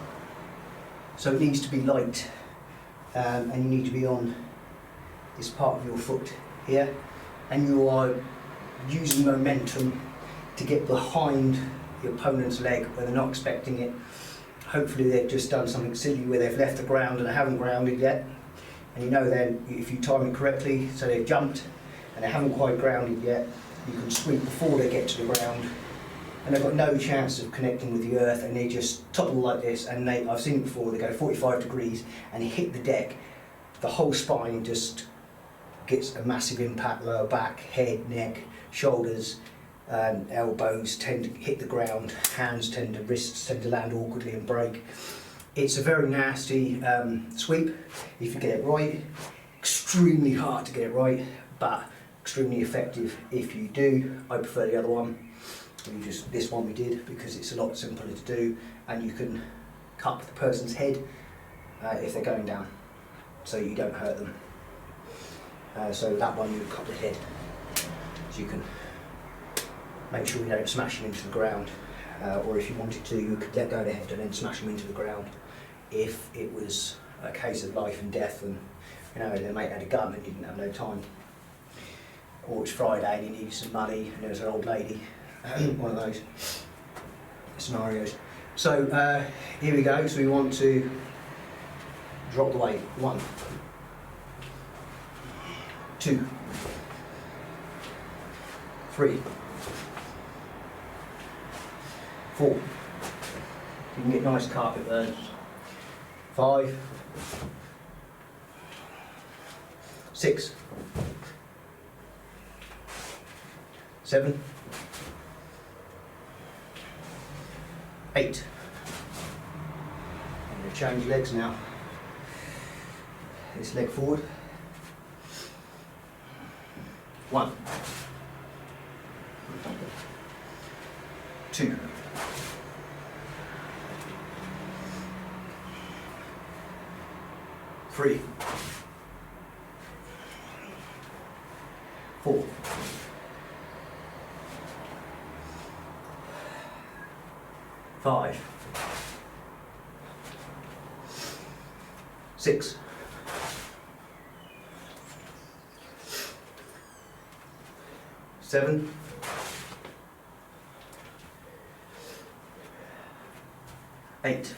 so it needs to be light, and you need to be on this part of your foot here, and you are using momentum to get behind the opponent's leg when they're not expecting it. Hopefully they've just done something silly where they've left the ground and they haven't grounded yet, and you know then if you time it correctly, so they've jumped and they haven't quite grounded yet, you can sweep before they get to the ground, and they've got no chance of connecting with the earth, and they just topple like this, and I've seen it before, they go 45 degrees and hit the deck. The whole spine just gets a massive impact, lower back, head, neck, shoulders, elbows tend to hit the ground, wrists tend to land awkwardly and break. It's a very nasty sweep if you get it right. Extremely hard to get it right, but extremely effective if you do. I prefer the other one. This one we did because it's a lot simpler to do, and you can cup the person's head if they're going down, so you don't hurt them. So that one you would cup the head, so you can make sure you don't smash them into the ground, or if you wanted to, you could let go of the head and then smash them into the ground if it was a case of life and death, and you know their mate had a gun and you didn't have no time, or it's Friday and you needed some money and there was an old lady. One of those scenarios. So here we go. So we want to drop the weight. 1, 2, 3, 4. You can get nice carpet burns. 5, 6, 7, 8. I'm going to change legs now. This leg forward. 1, 2, 3, 4, 5, 6, 7, 8.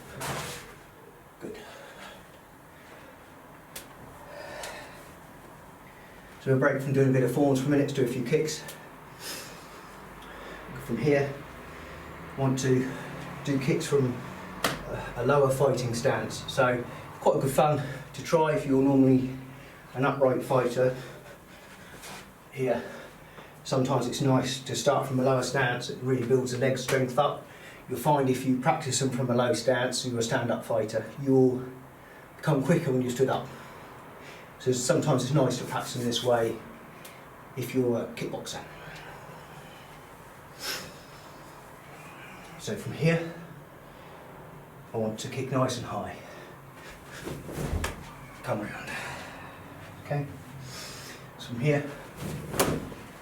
Good. So we'll break from doing a bit of forms for a minute to do a few kicks. From here, I want to do kicks from a lower fighting stance. So quite good fun to try if you're normally an upright fighter. Here, sometimes it's nice to start from a lower stance. It really builds the leg strength up. You'll find if you practice them from a low stance and you're a stand-up fighter, you'll become quicker when you stood up. So sometimes it's nice to practice them this way if you're a kickboxer. So from here, I want to kick nice and high. Come around. Okay? So from here,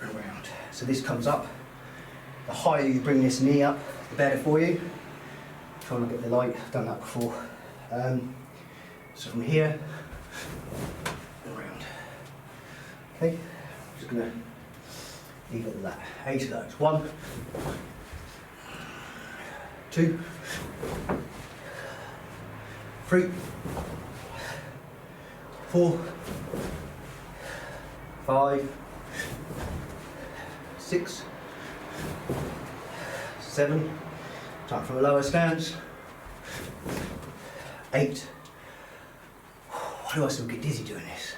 around. So this comes up. The higher you bring this knee up, the better for you. Try not to get the light, I've done that before. So from here, around. Okay? I'm just going to leave it at that. 8 of those. 1, 2, 3, 4, 5, 6, 7. Start from a lower stance. 8. Why do I still get dizzy doing this?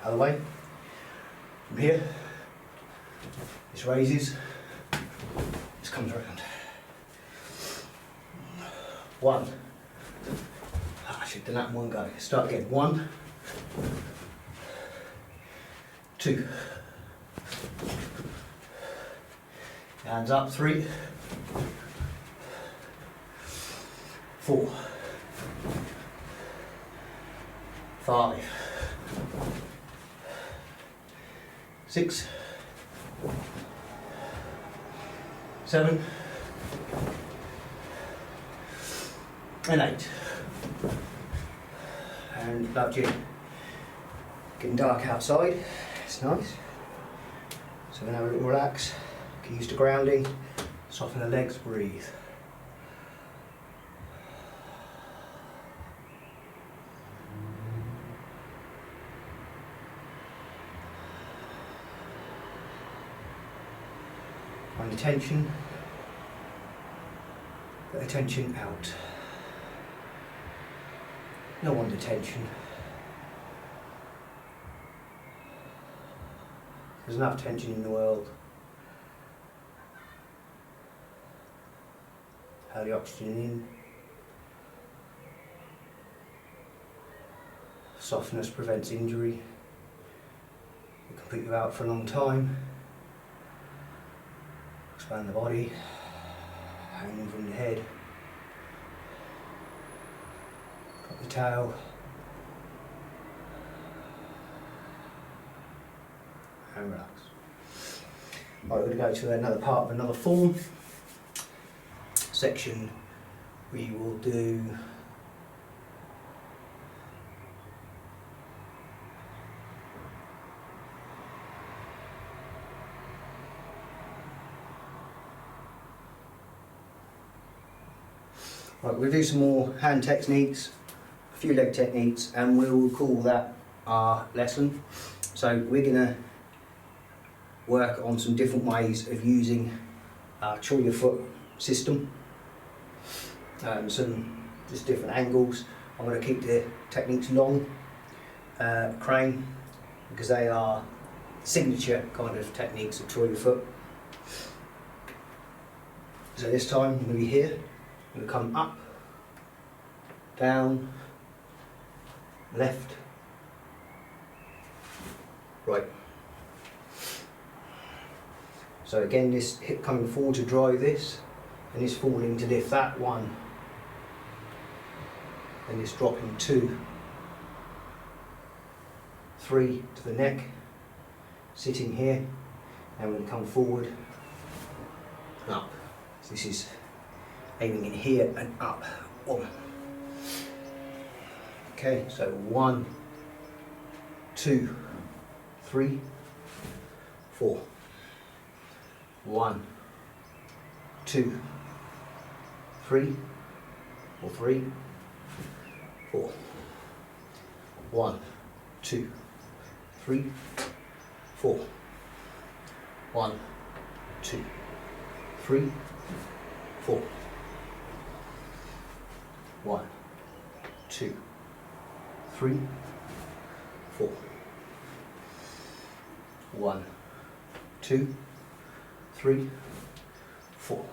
Other way. From here, this raises, this comes around. 1. I should have done that in one go. Start again. 1, 2. Hands up, 3, 4, 5, 6, 7, and 8. And love gym. Getting dark outside, it's nice. So we're going to have a little relax, get used to grounding, soften the legs, breathe. Find the tension, put the tension out. No wonder tension. There's enough tension in the world. Allow the oxygen in. Softness prevents injury. It can put you out for a long time. Expand the body, hanging from the head. Drop the tail. And relax. Right, we're going to go to another part of another form. Section we will do we'll do some more hand techniques, a few leg techniques, and we'll call that our lesson. So we're going to work on some different ways of using our Choi Li Fut system. Some just different angles. I'm going to keep the techniques long, crane, because they are signature kind of techniques of Choi Li Fut. So this time I'm going to be here. I'm going to come up, down, left, right. So again, this hip coming forward to drive this, and this falling to lift that, 1, and this dropping 2, 3 to the neck, sitting here, and we're going to come forward and up. So this is aiming in here and up. 1. Okay, so 1, 2, 3, 4. 1, 2, 3, or 3, 4. 1, 2, 3, 4. 1, 2, 3, 4. 1, 2, 3, 4. 1, 2, 3, 4,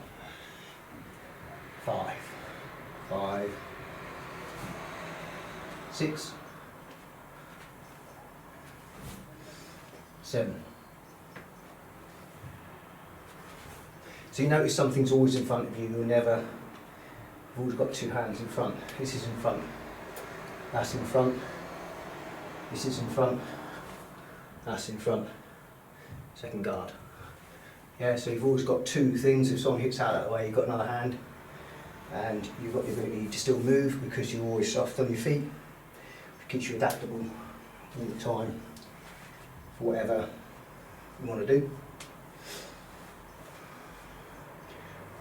5, 5, 6, 7. So you notice something's always in front of you. You'll never, you've always got 2 hands in front. This is in front, that's in front, this is in front, that's in front, second guard. Yeah, so you've always got 2 things. If someone hits out that way, you've got another hand, and you've got the ability to still move because you're always soft on your feet. It keeps you adaptable all the time for whatever you want to do.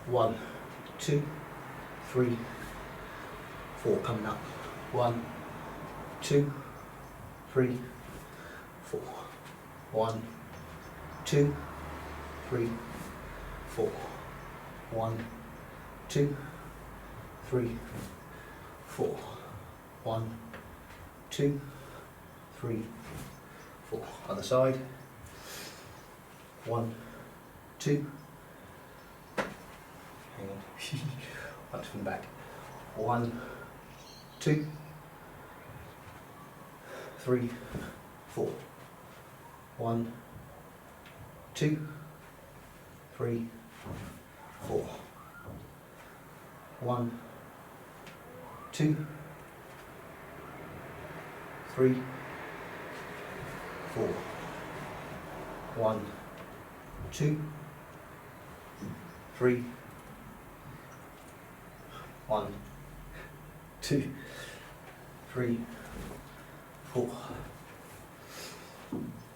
1, 2, 3, 4, coming up. 1, 2, 3, 4. 1, 2, 3, 4. 1, 2, 3, 4. 1, 2, 3, 4. Other side. 1, 2. Hang on. Once from the back. 1, 2, 3, 4. 1, 2, 3, 4. 1, 2, 3, 4. 1, 2, 3, 1, 2, 3, 4.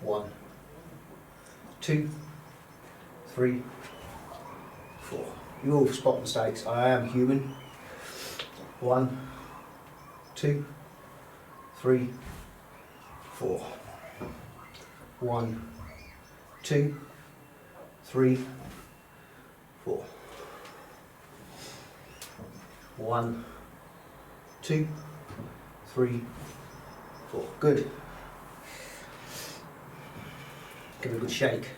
1, 2, 3, 4. You all spot mistakes. I am human. 1, 2, 3, 4. 1, 2, 3, 4. 1, 2, 3, 4. Good. Give it a good shake.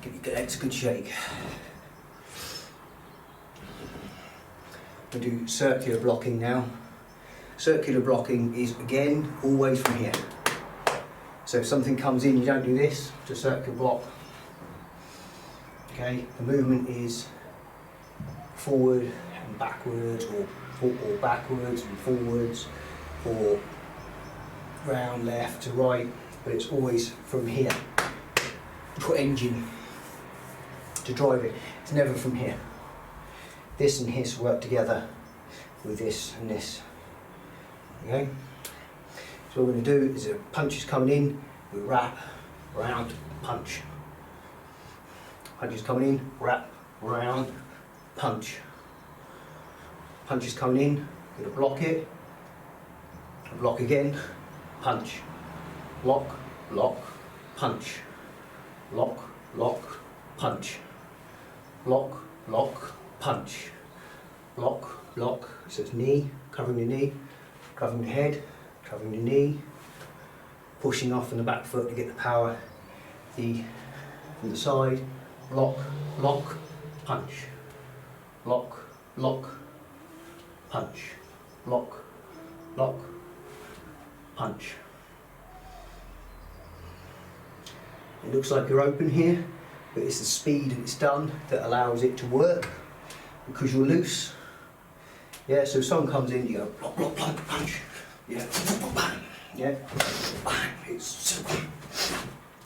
Give your legs a good shake. We'll do circular blocking now. Circular blocking is again always from here. So if something comes in, you don't do this, just circular block. Okay, the movement is forward and backwards, or backwards and forwards, or round left to right, but it's always from here. For engine to drive it, it's never from here. This and this work together with this and this. Okay? So what we're going to do is a punch is coming in, we wrap, round, punch. Punch is coming in, wrap, round, punch. Punch is coming in, going to block it, block again, punch. Lock, lock, punch. Lock, lock, punch. Lock, lock, punch. Lock, lock. So it's knee, covering the knee, covering the head, covering the knee, pushing off on the back foot to get the power. From the side, lock, lock, punch. Lock, lock, punch. Lock, lock, punch. It looks like you're open here, but it's the speed that it's done that allows it to work because you're loose. Yeah, so if someone comes in, you go block, block, block, punch. Yeah, bang. Yeah, bang.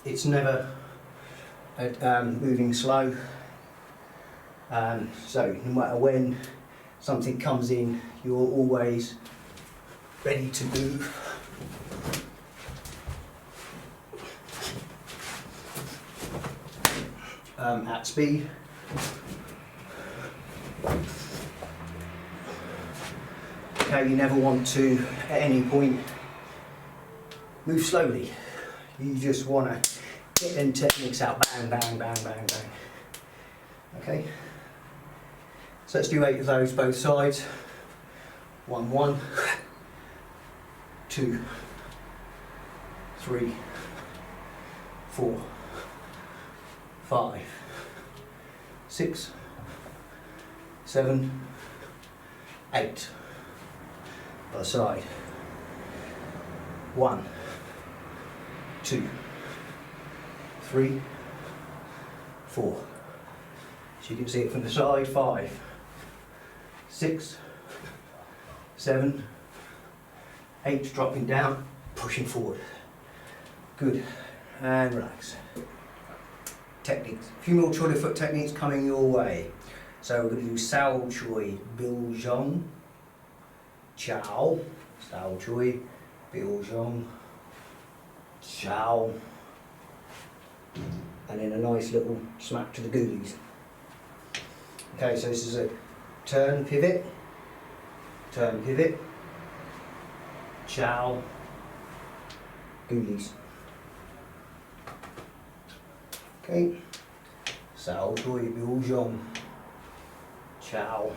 It's never moving slow. So no matter when something comes in, you're always ready to move. At speed. Okay, you never want to, at any point, move slowly. You just want to get them techniques out, bang, bang, bang, bang, bang. Okay, so let's do 8 of those both sides. 1, 1, 2, 3, 4, 5, 6, 7, 8. Other side. 1, 2, 3, 4. So you can see it from the side. 5, 6, 7, 8. Dropping down, pushing forward. Good. And relax. Techniques. A few more Choi Li Fut techniques coming your way. So we're going to do Sao Choi Bil Zhong. Ciao. Sao Choi Bil Zhong. Ciao. And then a nice little smack to the goolies. Okay, so this is a turn, pivot. Turn, pivot. Ciao. Goolies. Okay, Sao Choi Bil Zhong. Ciao.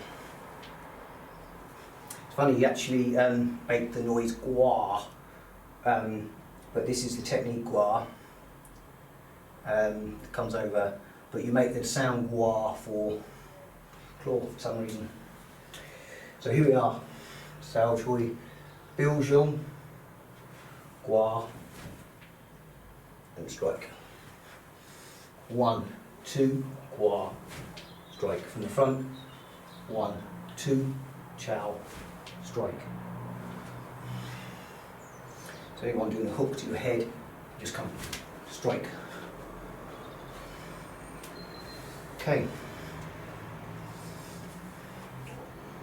It's funny, you actually make the noise gua, but this is the technique gua. It comes over, but you make the sound gua for claw for some reason. So here we are, Sao Choi Bil Zhong, gua, and strike. 1, 2, gua, strike from the front. 1, 2, chow, strike. So anyone doing a hook to your head, just come, strike. Okay.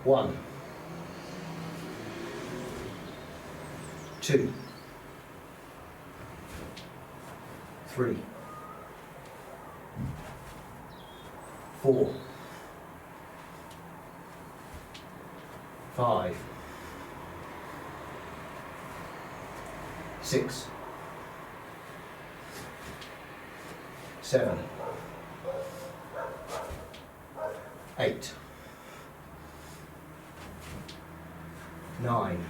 1, 2, 3, 4, 5, 6, 7, 8, 9.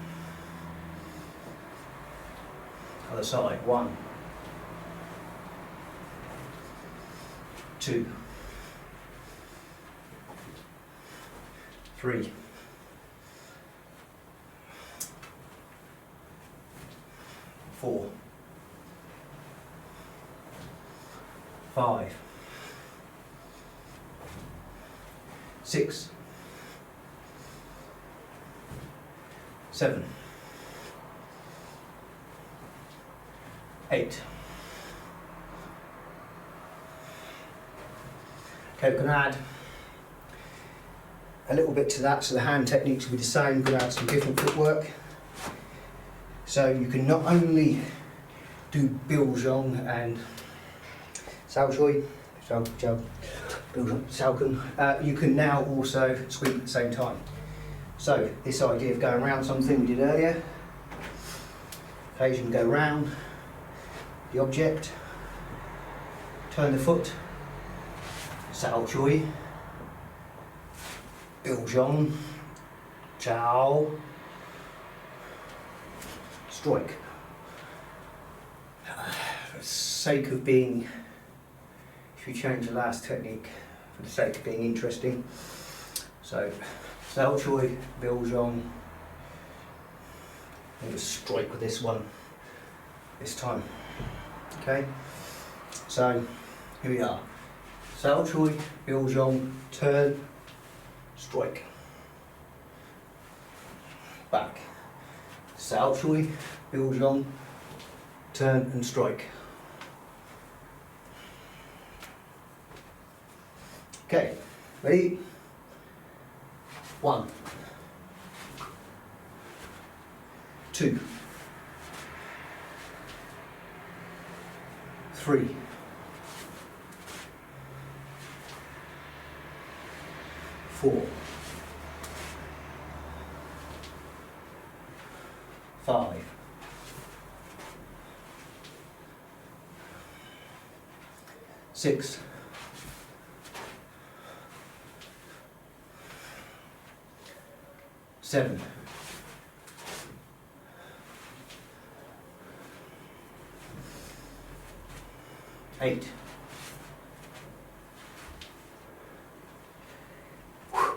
Other side. 1, 2, 3, 4, 5, 6, 7, 8. Okay, we're going to add a little bit to that, so the hand techniques will be the same. We're going to add some different footwork. So you can not only do Biljong and Sao Choi, you can now also sweep at the same time. So this idea of going around something we did earlier, occasionally go round the object, turn the foot, Sao Choi, Biljong, Chow, strike. For the sake of being, if you change the last technique, for the sake of being interesting, so Sao Choi, Biljong, I'm going to strike with this one this time. Okay, so here we are. Sao Choi, Biljong, turn, strike. Back. Sao Choi, Biljong, turn and strike. Okay, ready? 1, 2, 3, 4, 5, 6, 7, 8, 9.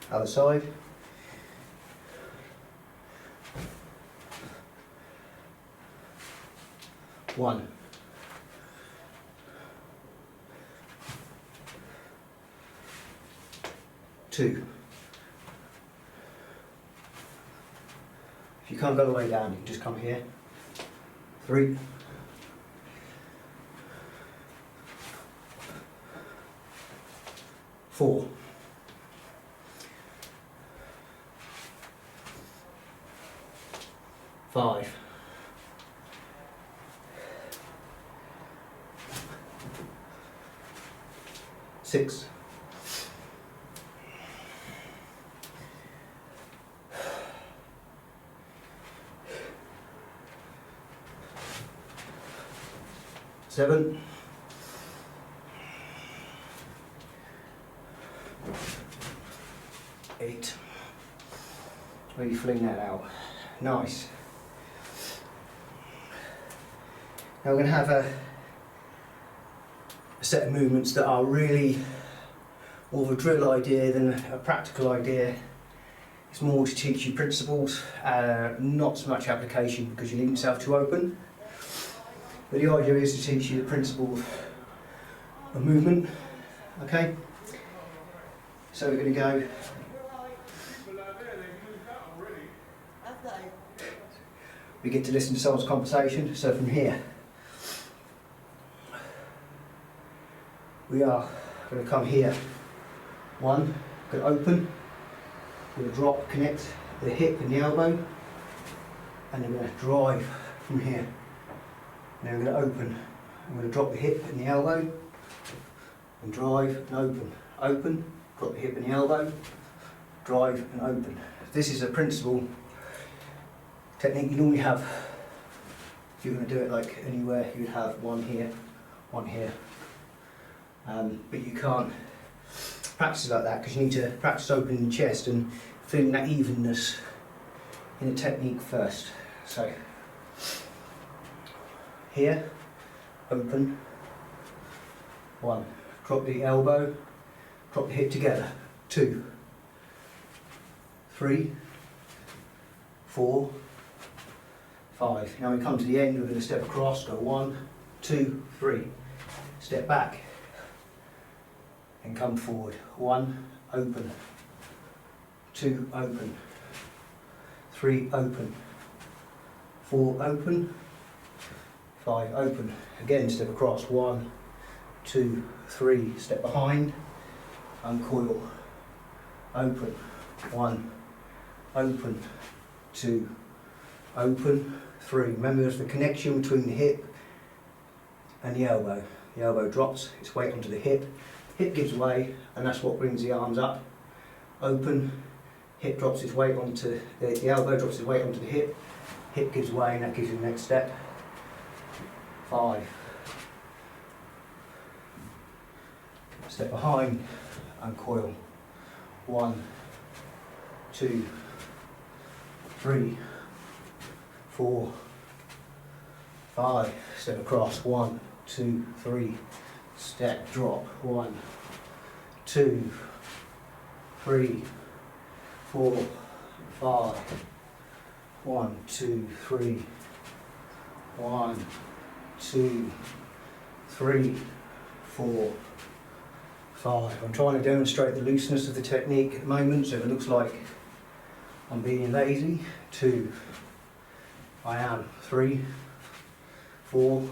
Other side. 1, 2. If you can't go all the way down, you can just come here. 3, 4, 5, 6, 7, 8. Really fling that out. Nice. Now we're going to have a set of movements that are really more of a drill idea than a practical idea. It's more to teach you principles, not so much application because you leave yourself too open. But the idea is to teach you the principle of movement. Okay? So we're going to go. We get to listen to someone's conversation. So from here, we are going to come here. One, going to open. We're going to drop, connect the hip and the elbow, and then we're going to drive from here. Now we're going to open. I'm going to drop the hip and the elbow, and drive and open. Open, drop the hip and the elbow, drive and open. This is a principle technique you normally have. If you're going to do it like anywhere, you'd have one here, one here. But you can't practice it like that because you need to practice opening the chest and feeling that evenness in the technique first. So here, open, one, drop the elbow, drop the hip together, 2, 3, 4, 5. Now we come to the end, we're going to step across, go 1, 2, 3, step back and come forward. 1, open, 2, open, 3, open, 4, open, 5, open. Again, step across, 1, 2, 3, step behind, uncoil, open, 1, open, 2, open, 3. Remember there's the connection between the hip and the elbow. The elbow drops its weight onto the hip, hip gives way, and that's what brings the arms up. Open, hip drops its weight onto the elbow, drops its weight onto the hip gives way, and that gives you the next step. 5. Step behind, uncoil. 1, 2, 3, 4, 5. Step across. 1, 2, 3. Step, drop. 1, 2, 3, 4, 5. 1, 2, 3. 1, 2, 3, 4, 5. I'm trying to demonstrate the looseness of the technique at the moment, so if it looks like I'm being lazy. 2, I am. 3, 4,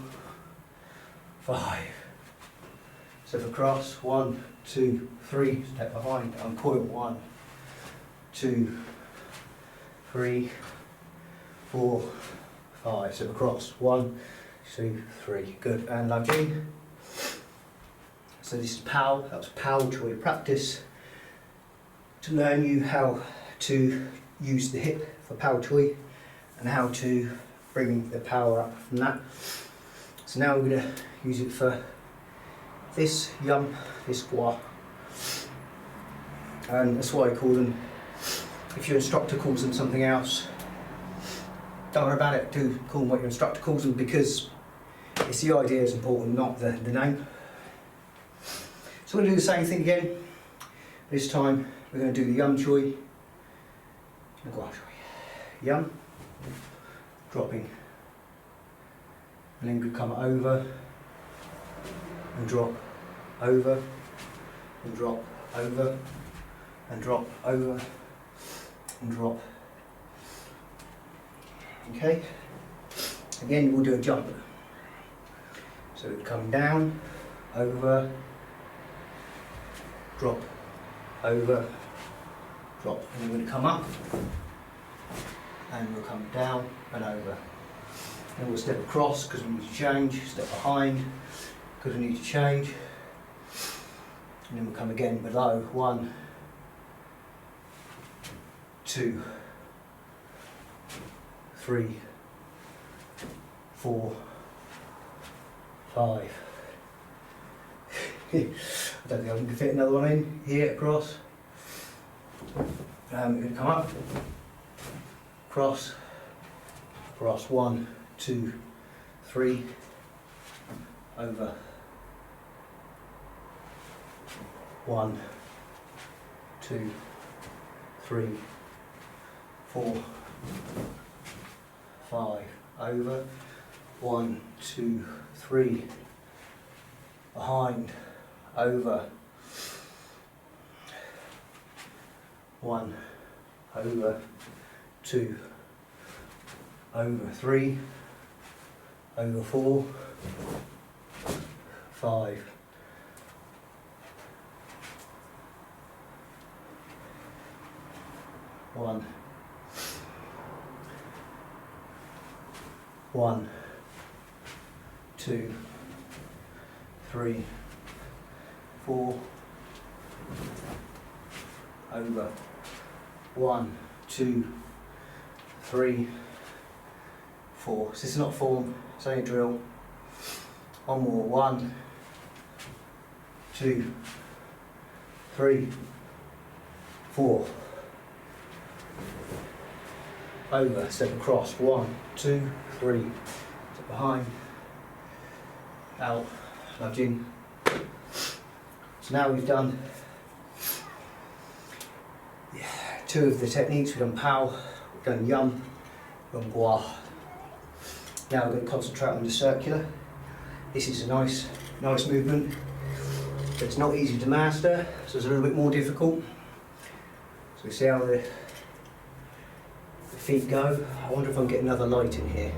5. Step across. 1, 2, 3. Step behind. Uncoil. 1, 2, 3, 4, 5. Step across. 1, 2, 3. Good. And lovely. So this is POW. That's POW Choi practice to learn you how to use the hip for POW Choi and how to bring the power up from that. So now we're going to use it for this yum, this gua, and that's why I call them. If your instructor calls them something else, don't worry about it. Do call them what your instructor calls them, because it's the idea is important, not the name. So we're going to do the same thing again. This time we're going to do the yum choi and gua choi. Yum, dropping, and then we come over and drop, over and drop, over and drop, over and drop. Okay. Again, we'll do a jump. So we're coming down, over, drop, over, drop, and then we're going to come up, and we'll come down and over. Then we'll step across because we need to change, step behind because we need to change, and then we'll come again below. 1, 2, 3, 4, 5. I don't think I can fit another one in here across. We're going to come up, cross, cross. 1, 2, 3, over. 1, 2, 3, 4, 5, over. 1, 2, 3, behind, over, 1, over, 2, over 3, over 4, 5, 1, 1, 2, 3, 4, over, 1, 2, 3, 4. So this is not form, it's only a drill. One more, 1, 2, 3, 4. Over, step across, 1, 2, 3, step behind, out, nudge in. So now we've done 2 of the techniques. We've done pow, we've done yum, we've done gua. Now we're going to concentrate on the circular. This is a nice movement, but it's not easy to master, so it's a little bit more difficult. So we see how the feet go. I wonder if I can get another light in here.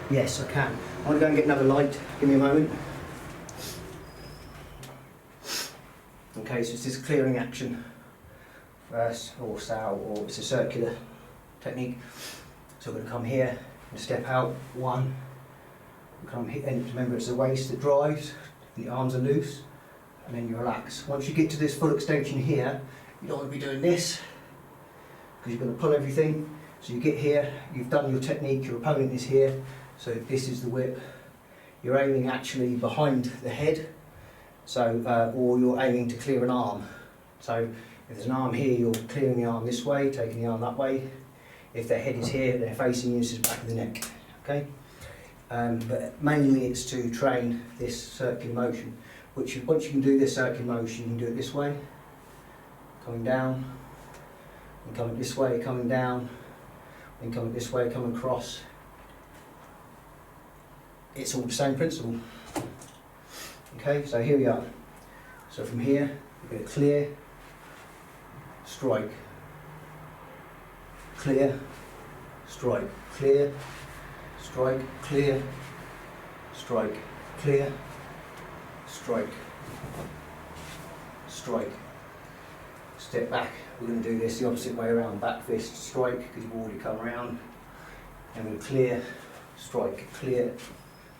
Yes, I can. I'm going to go and get another light. Give me a moment. Okay, so it's this clearing action first, or sow, or it's a circular technique. So we're going to come here and step out. 1. Come here, and remember it's the waist that drives, and the arms are loose, and then you relax. Once you get to this full extension here, you don't want to be doing this, because you're going to pull everything. So you get here, you've done your technique, your opponent is here, so this is the whip. You're aiming actually behind the head, so or you're aiming to clear an arm. So if there's an arm here, you're clearing the arm this way, taking the arm that way. If their head is here, they're facing you, this is back of the neck. Okay, but mainly it's to train this circular motion. Which once you can do this circular motion, you can do it this way, coming down, and coming this way, coming down, and coming this way, coming across. It's all the same principle. Okay, so here we are. So from here, we're going to clear, strike, clear, strike, clear, strike, clear, strike, clear, strike, strike. Step back. We're going to do this the opposite way around. Back fist, strike, because you've already come around. And we're clear, strike, clear,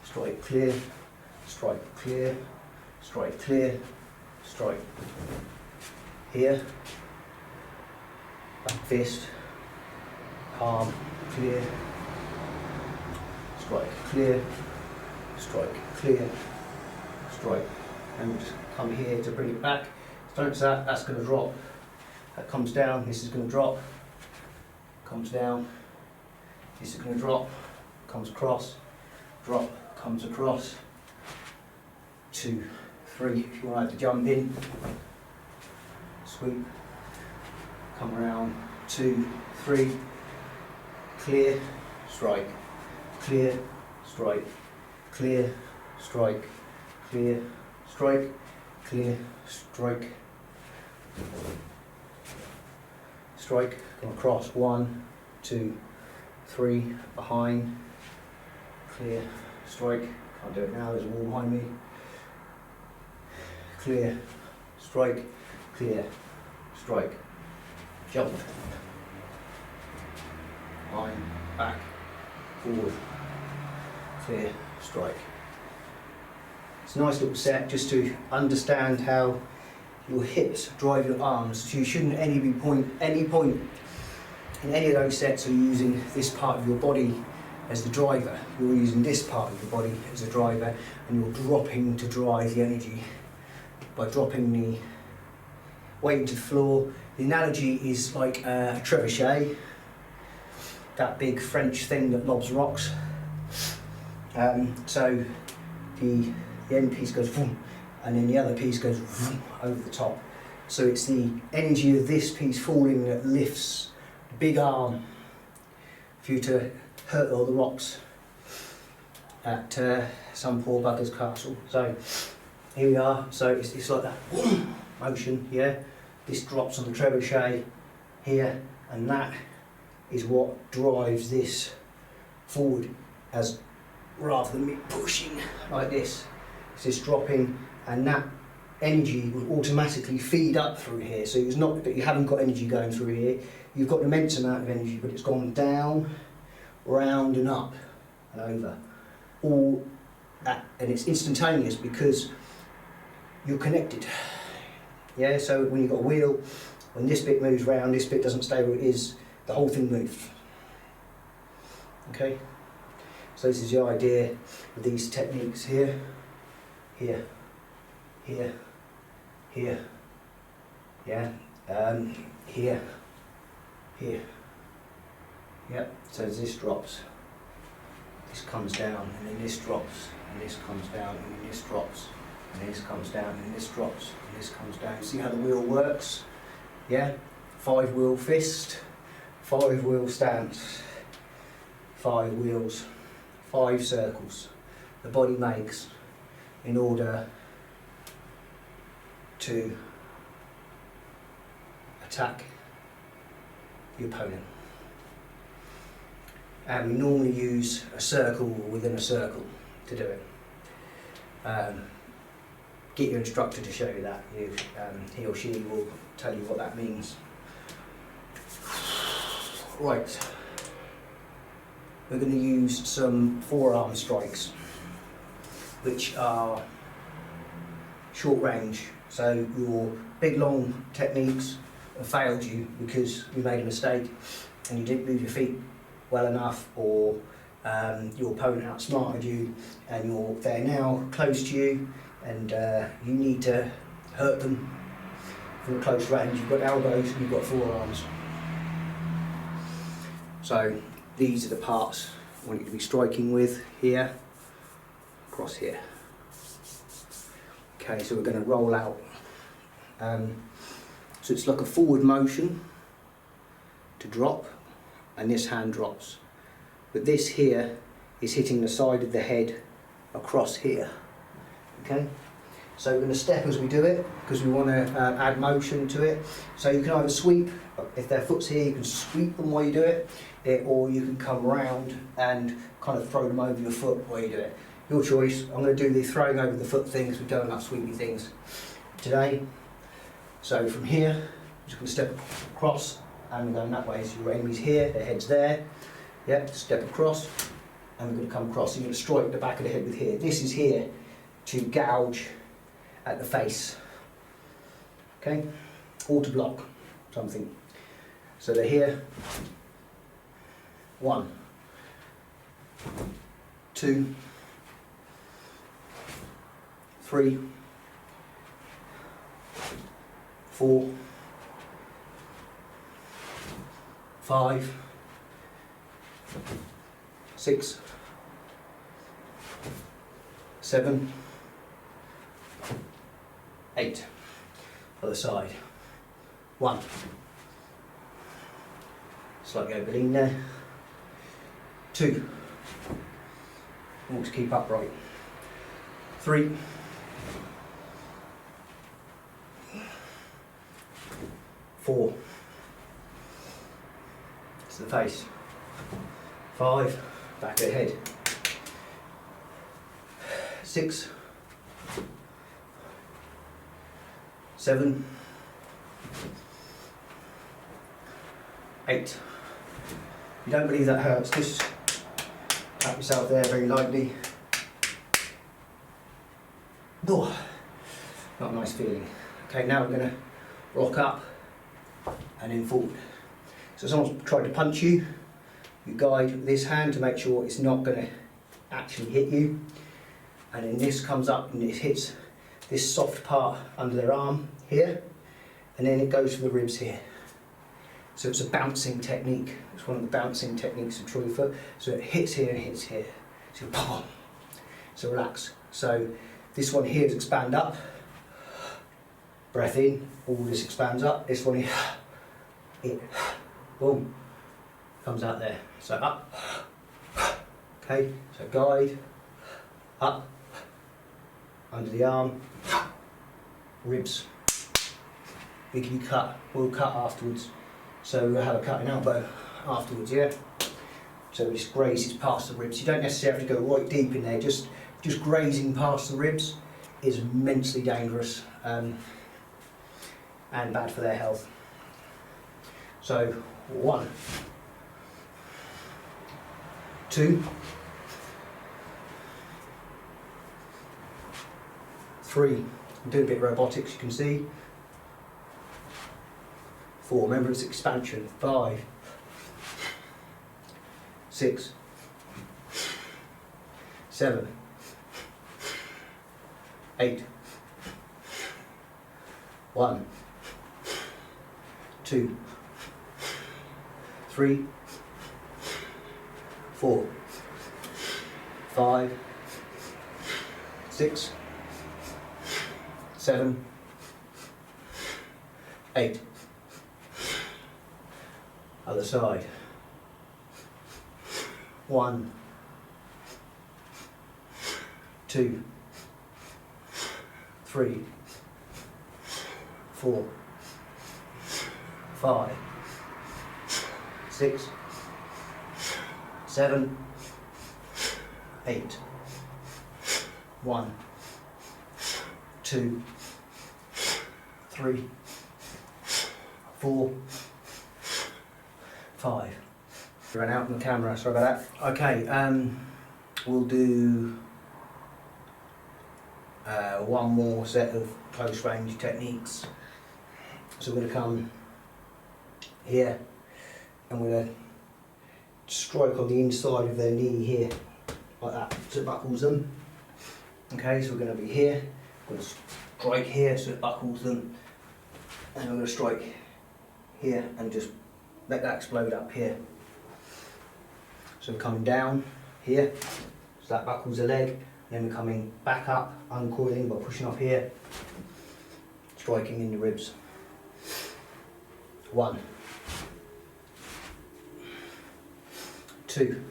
strike, clear, strike, clear, strike, clear, strike. Here, back fist, palm, clear, strike, clear, strike, clear, strike. And just come here to bring it back. So notice that, that's going to drop. That comes down, this is going to drop, comes down, this is going to drop, comes across, drop, comes across, 2, 3, if you want to have to jump in, sweep, come around, 2, 3, clear, strike, clear, strike, clear, strike, clear, strike, clear, strike, strike, come across, 1, 2, 3, behind, clear, strike, can't do it now, there's a wall behind me, clear, strike, clear, strike, jump, behind, back, forward, clear, strike. It's a nice little set just to understand how your hips drive your arms. So you shouldn't at any point in any of those sets are you using this part of your body as the driver. You're using this part of your body as a driver, and you're dropping to drive the energy by dropping the weight into the floor. The analogy is like a trebuchet, that big French thing that lobs rocks. So the end piece goes boom, and then the other piece goes over the top So it's the energy of this piece falling that lifts the big arm for you to hurt all the rocks at some poor bugger's castle. So here we are. So it's like that motion, yeah. This drops on the trebuchet here, and that is what drives this forward, as rather than me pushing like this, it's this dropping, and that energy will automatically feed up through here. So it's not that you haven't got energy going through here, you've got an immense amount of energy, but it's gone down, round and up and over, all at, and it's instantaneous because you're connected. Yeah, so when you've got a wheel, when this bit moves round, this bit doesn't stay where it is, the whole thing moves. Okay, so this is the idea of these techniques here, here, here, here, yeah, here, here, yep. So as this drops, this comes down, and then this drops, and this comes down, and then this drops, and this comes down, and this drops, and this comes down. See how the wheel works? Yeah, 5-wheel fist, 5-wheel stance, 5 wheels, 5 circles the body makes in order to attack the opponent. And we normally use a circle within a circle to do it. Get your instructor to show you that. He or she will tell you what that means. Right, we're going to use some forearm strikes, which are short range. So your big long techniques have failed you because you made a mistake and you didn't move your feet well enough, or your opponent outsmarted you and they're now close to you, and you need to hurt them from close range. You've got elbows and you've got forearms. So these are the parts I want you to be striking with, here, across here. Okay, so we're going to roll out. So it's like a forward motion to drop, and this hand drops. But this here is hitting the side of the head across here. Okay, so we're going to step as we do it because we want to add motion to it. So you can either sweep, if their foot's here, you can sweep them while you do it, or you can come round and kind of throw them over your foot while you do it. Your choice. I'm going to do the throwing over the foot thing because we don't like sweepy things today. So from here, I'm just going to step across, and we're going that way. So your enemy's here, their head's there. Yeah, step across, and we're going to come across. So you're going to strike the back of the head with here. This is here to gouge at the face, okay, or to block something. So they're here. 1, 2, 3, 4, 5, 6, 7, 8. Other side. 1. Slightly opening there. 2. Walk to keep upright. 3. 4. It's the face. 5. Back of the head. 6. 7. 8. If you don't believe that hurts, just tap yourself there very lightly. Oh, not a nice feeling. Okay, now we're going to rock up and then forward. So someone's tried to punch you, you guide this hand to make sure it's not going to actually hit you, and then this comes up and it hits this soft part under their arm here, and then it goes for the ribs here. So it's a bouncing technique. It's one of the bouncing techniques of Choi Li Fut. So it hits here and hits here. So boom. So relax. So this one here is expand up, Breath in, all this expands up. This one, it, boom, comes out there. So up, okay, so guide, up, under the arm, ribs. We can cut, we'll cut afterwards. So we'll have a cutting elbow afterwards, yeah? So it just grazes past the ribs. You don't necessarily have to go right deep in there, just grazing past the ribs is immensely dangerous and bad for their health. So 1, 2, 3, I'm doing a bit of robotics, you can see. 4, remember it's expansion. 5, 6, 7, 8, 1, 2, 3, 4, 5, 6, 7, 8. Other side. 1, 2, 3, 4, 5, 6, 7, 8. 1, 2, 3, 4, 5. Ran out on the camera, sorry about that. Okay, we'll do one more set of close range techniques. So we're going to come here and we're going to strike on the inside of their knee here, like that, so it buckles them. Okay, so we're going to be here, we're going to strike here so it buckles them, and we're going to strike here and just let that explode up here. So we're coming down here, so that buckles the leg, and then we're coming back up, uncoiling by pushing off here, striking in the ribs. 1, 2,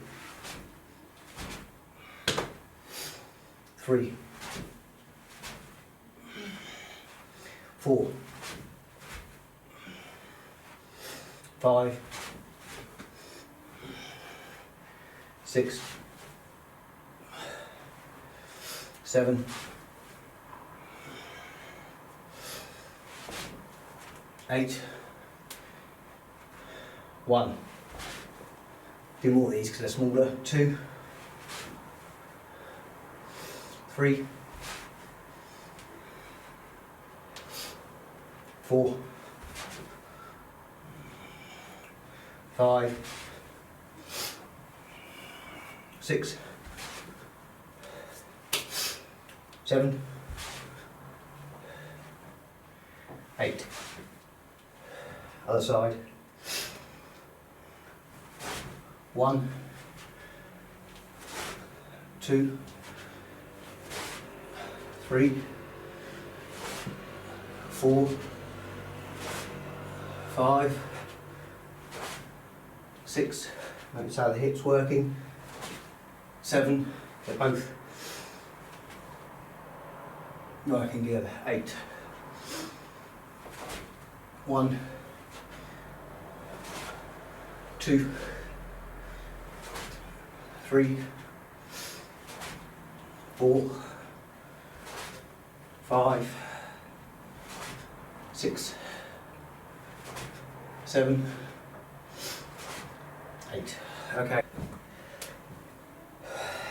3, 4, 5, 6, 7, 8, 1. Do more of these because they're smaller. 2, 3, 4, 5, 6, 7, 8. Other side. 1, 2, 3, 4, 5, 6. Notice how the hips working. 7. They're both working together. 8. 1, 2, 3, 4, 5, 6, 7, 8. Okay.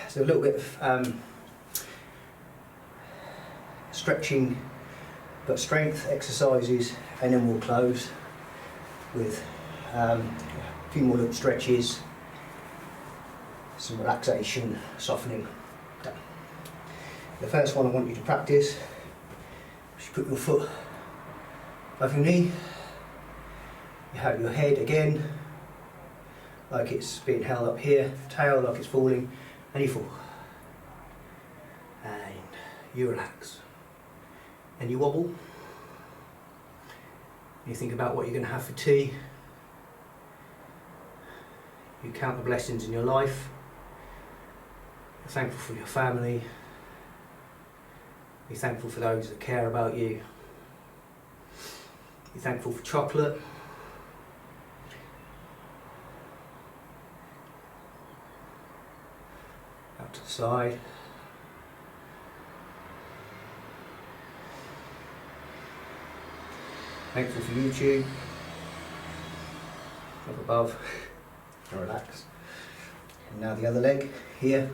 So a little bit of stretching but strength exercises, and then we'll close with a few more little stretches, some relaxation, softening. The first one I want you to practice is you put your foot above your knee, you have your head again like it's being held up here, tail like it's falling, and you fall. And you relax. And you wobble, You think about what you're going to have for tea. You count the blessings in your life. You're thankful for your family. You're thankful for those that care about you. You're thankful for chocolate. Out to the side. Thankful for YouTube. Up above. And relax. And now the other leg here.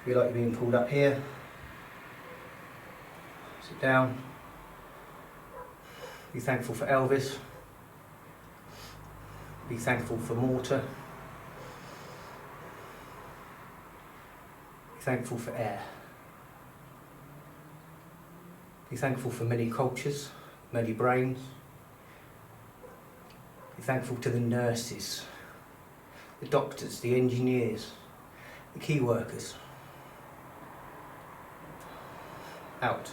Feel like you're being pulled up here. Sit down. Be thankful for Elvis. Be thankful for mortar. Be thankful for air. Be thankful for many cultures, many brains. Be thankful to the nurses, the doctors, the engineers, the key workers. Out.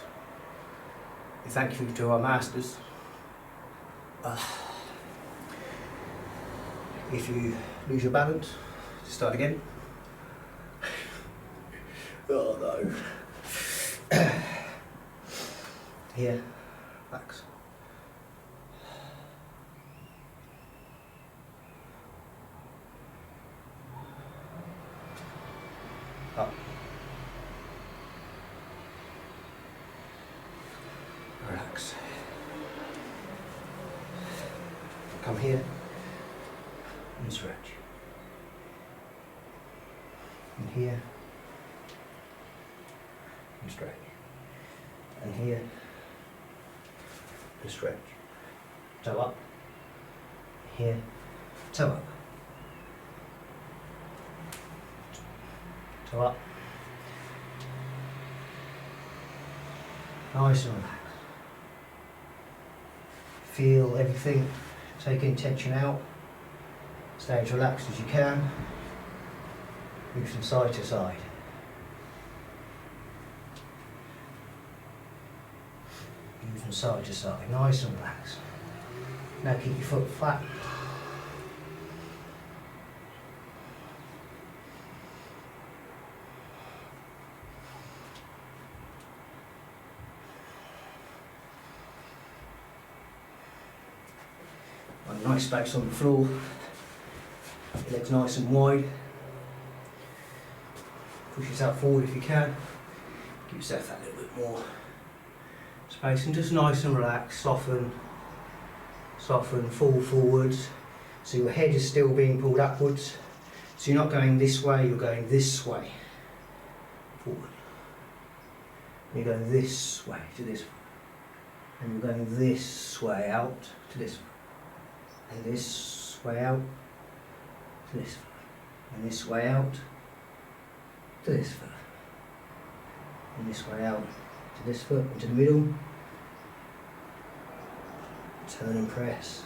Be thankful to our masters. If you lose your balance, start again. Oh no. Here, relax. Up. Relax. Come here and stretch. And here and stretch. And here and stretch. Toe up. Here. Toe up. Toe up. Nice and relaxed. Feel everything. Take any tension out. Stay as relaxed as you can. Move from side to side. Move from side to side. Nice and relaxed. Now keep your foot flat. Nice space on the floor, your legs nice and wide, push yourself forward if you can, give yourself that little bit more space and just nice and relaxed, soften, fall forwards, so your head is still being pulled upwards, so you're not going this way, you're going this way, forward, and you're going this way to this way, and you're going this way out to this way. And this way out to this foot, and this way out to this foot, and this way out to this foot, into the middle, turn and press,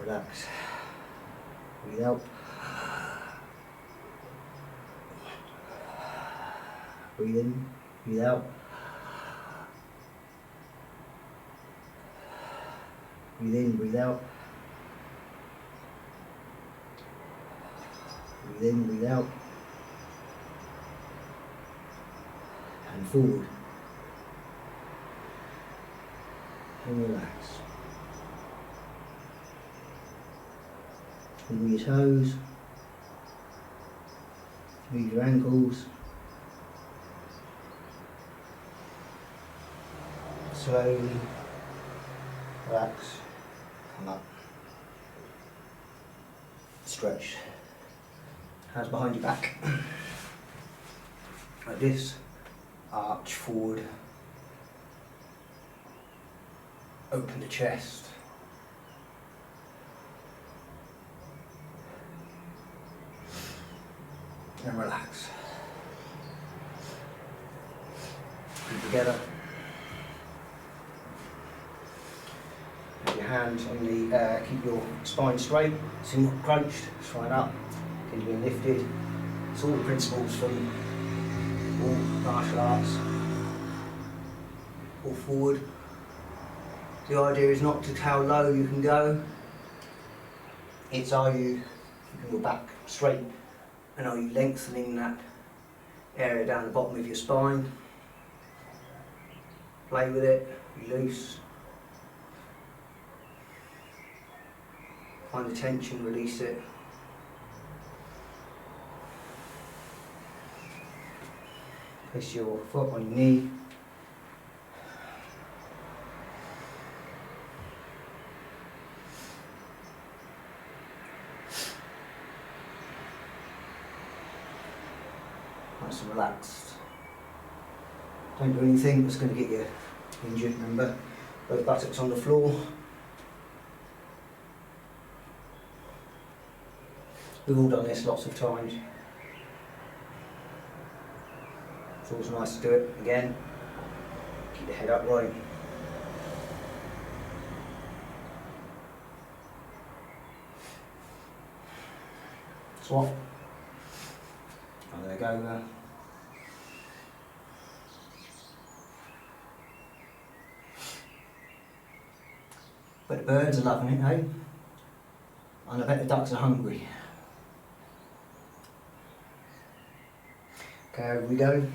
relax, breathe out, breathe in, breathe out. Breathe in, breathe out. Breathe in, breathe out. And forward. And relax. Move your toes. Move your ankles. Slowly relax. Come up. Stretch. Hands behind your back. Like this. Arch forward. Open the chest. And relax. Put together. Have your hands on the, keep your spine straight, so you're not crunched, straight up, keep being lifted. It's all the principles from all martial arts. Pull forward, The idea is not to how low you can go, it's are you keeping your back straight and are you lengthening that area down the bottom of your spine. Play with it, be loose. Find the tension, release it. Place your foot on your knee. Nice and relaxed. Don't do anything that's going to get you injured, remember. Both buttocks on the floor. We've all done this lots of times. It's always nice to do it again. Keep the head upright. Swap. Oh, there we go there. But the birds are loving it, eh? And I bet the ducks are hungry. Okay, over we go.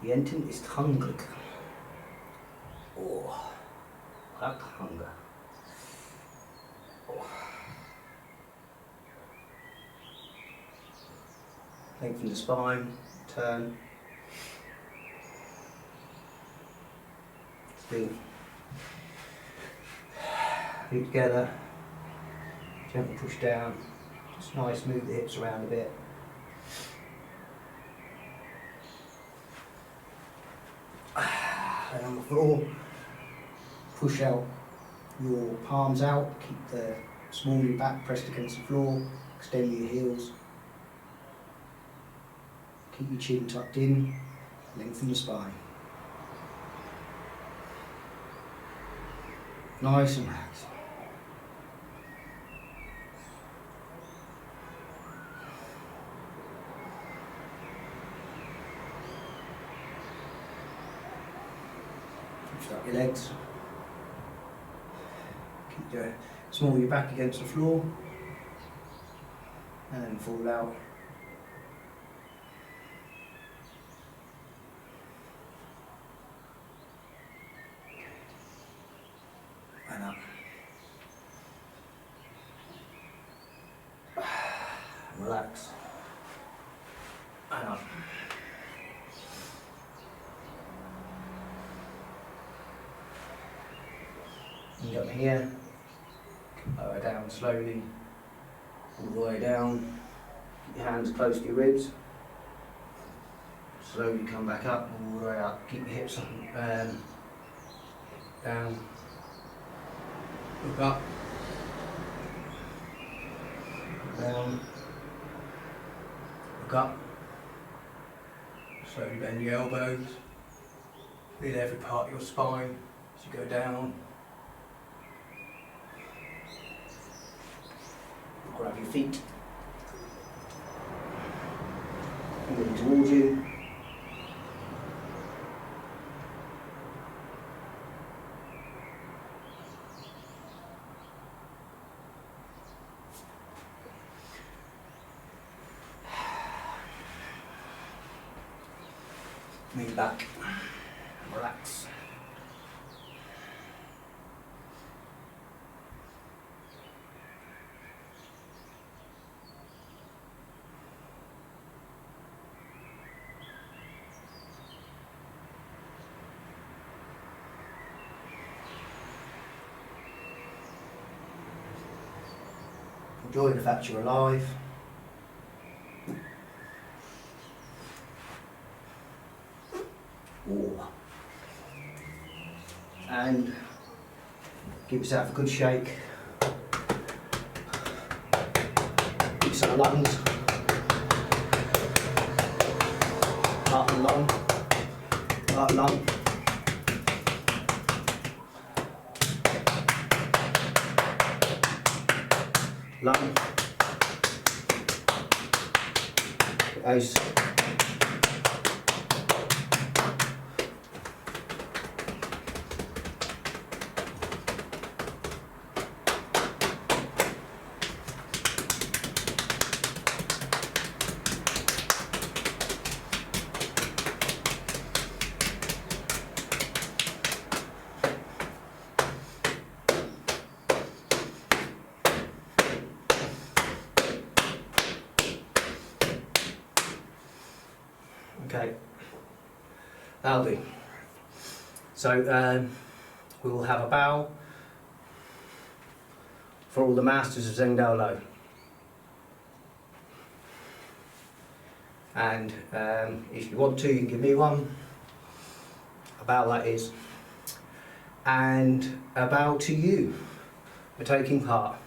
Die Enten ist hungrig. Oh, hat Hunger. Oh. Lengthen the spine, turn. Feet together, gently push down. It's nice, move the hips around a bit. And on the floor, push out your palms out, keep the small of your back pressed against the floor, extend your heels. Keep your chin tucked in, lengthen the spine. Nice and relaxed. Lift up your legs. Keep the small of your back against the floor. And then fall out. And up. Relax. And up. And up here. Lower down slowly. All the way down. Keep your hands close to your ribs. Slowly come back up, all the way up. Keep your hips down. Look up, down, look up, slowly bend your elbows, feel every part of your spine as you go down. Grab your feet, bring them towards you. Move back, relax. Enjoy the fact you're alive. And give yourself a good shake. Keep some lungs. Heart and lung. Heart, lung. Lung. It goes. That'll do. So we will have a bow for all the masters of Zheng Dau Lo. And if you want to, you can give me one. A bow, that is. And a bow to you for taking part.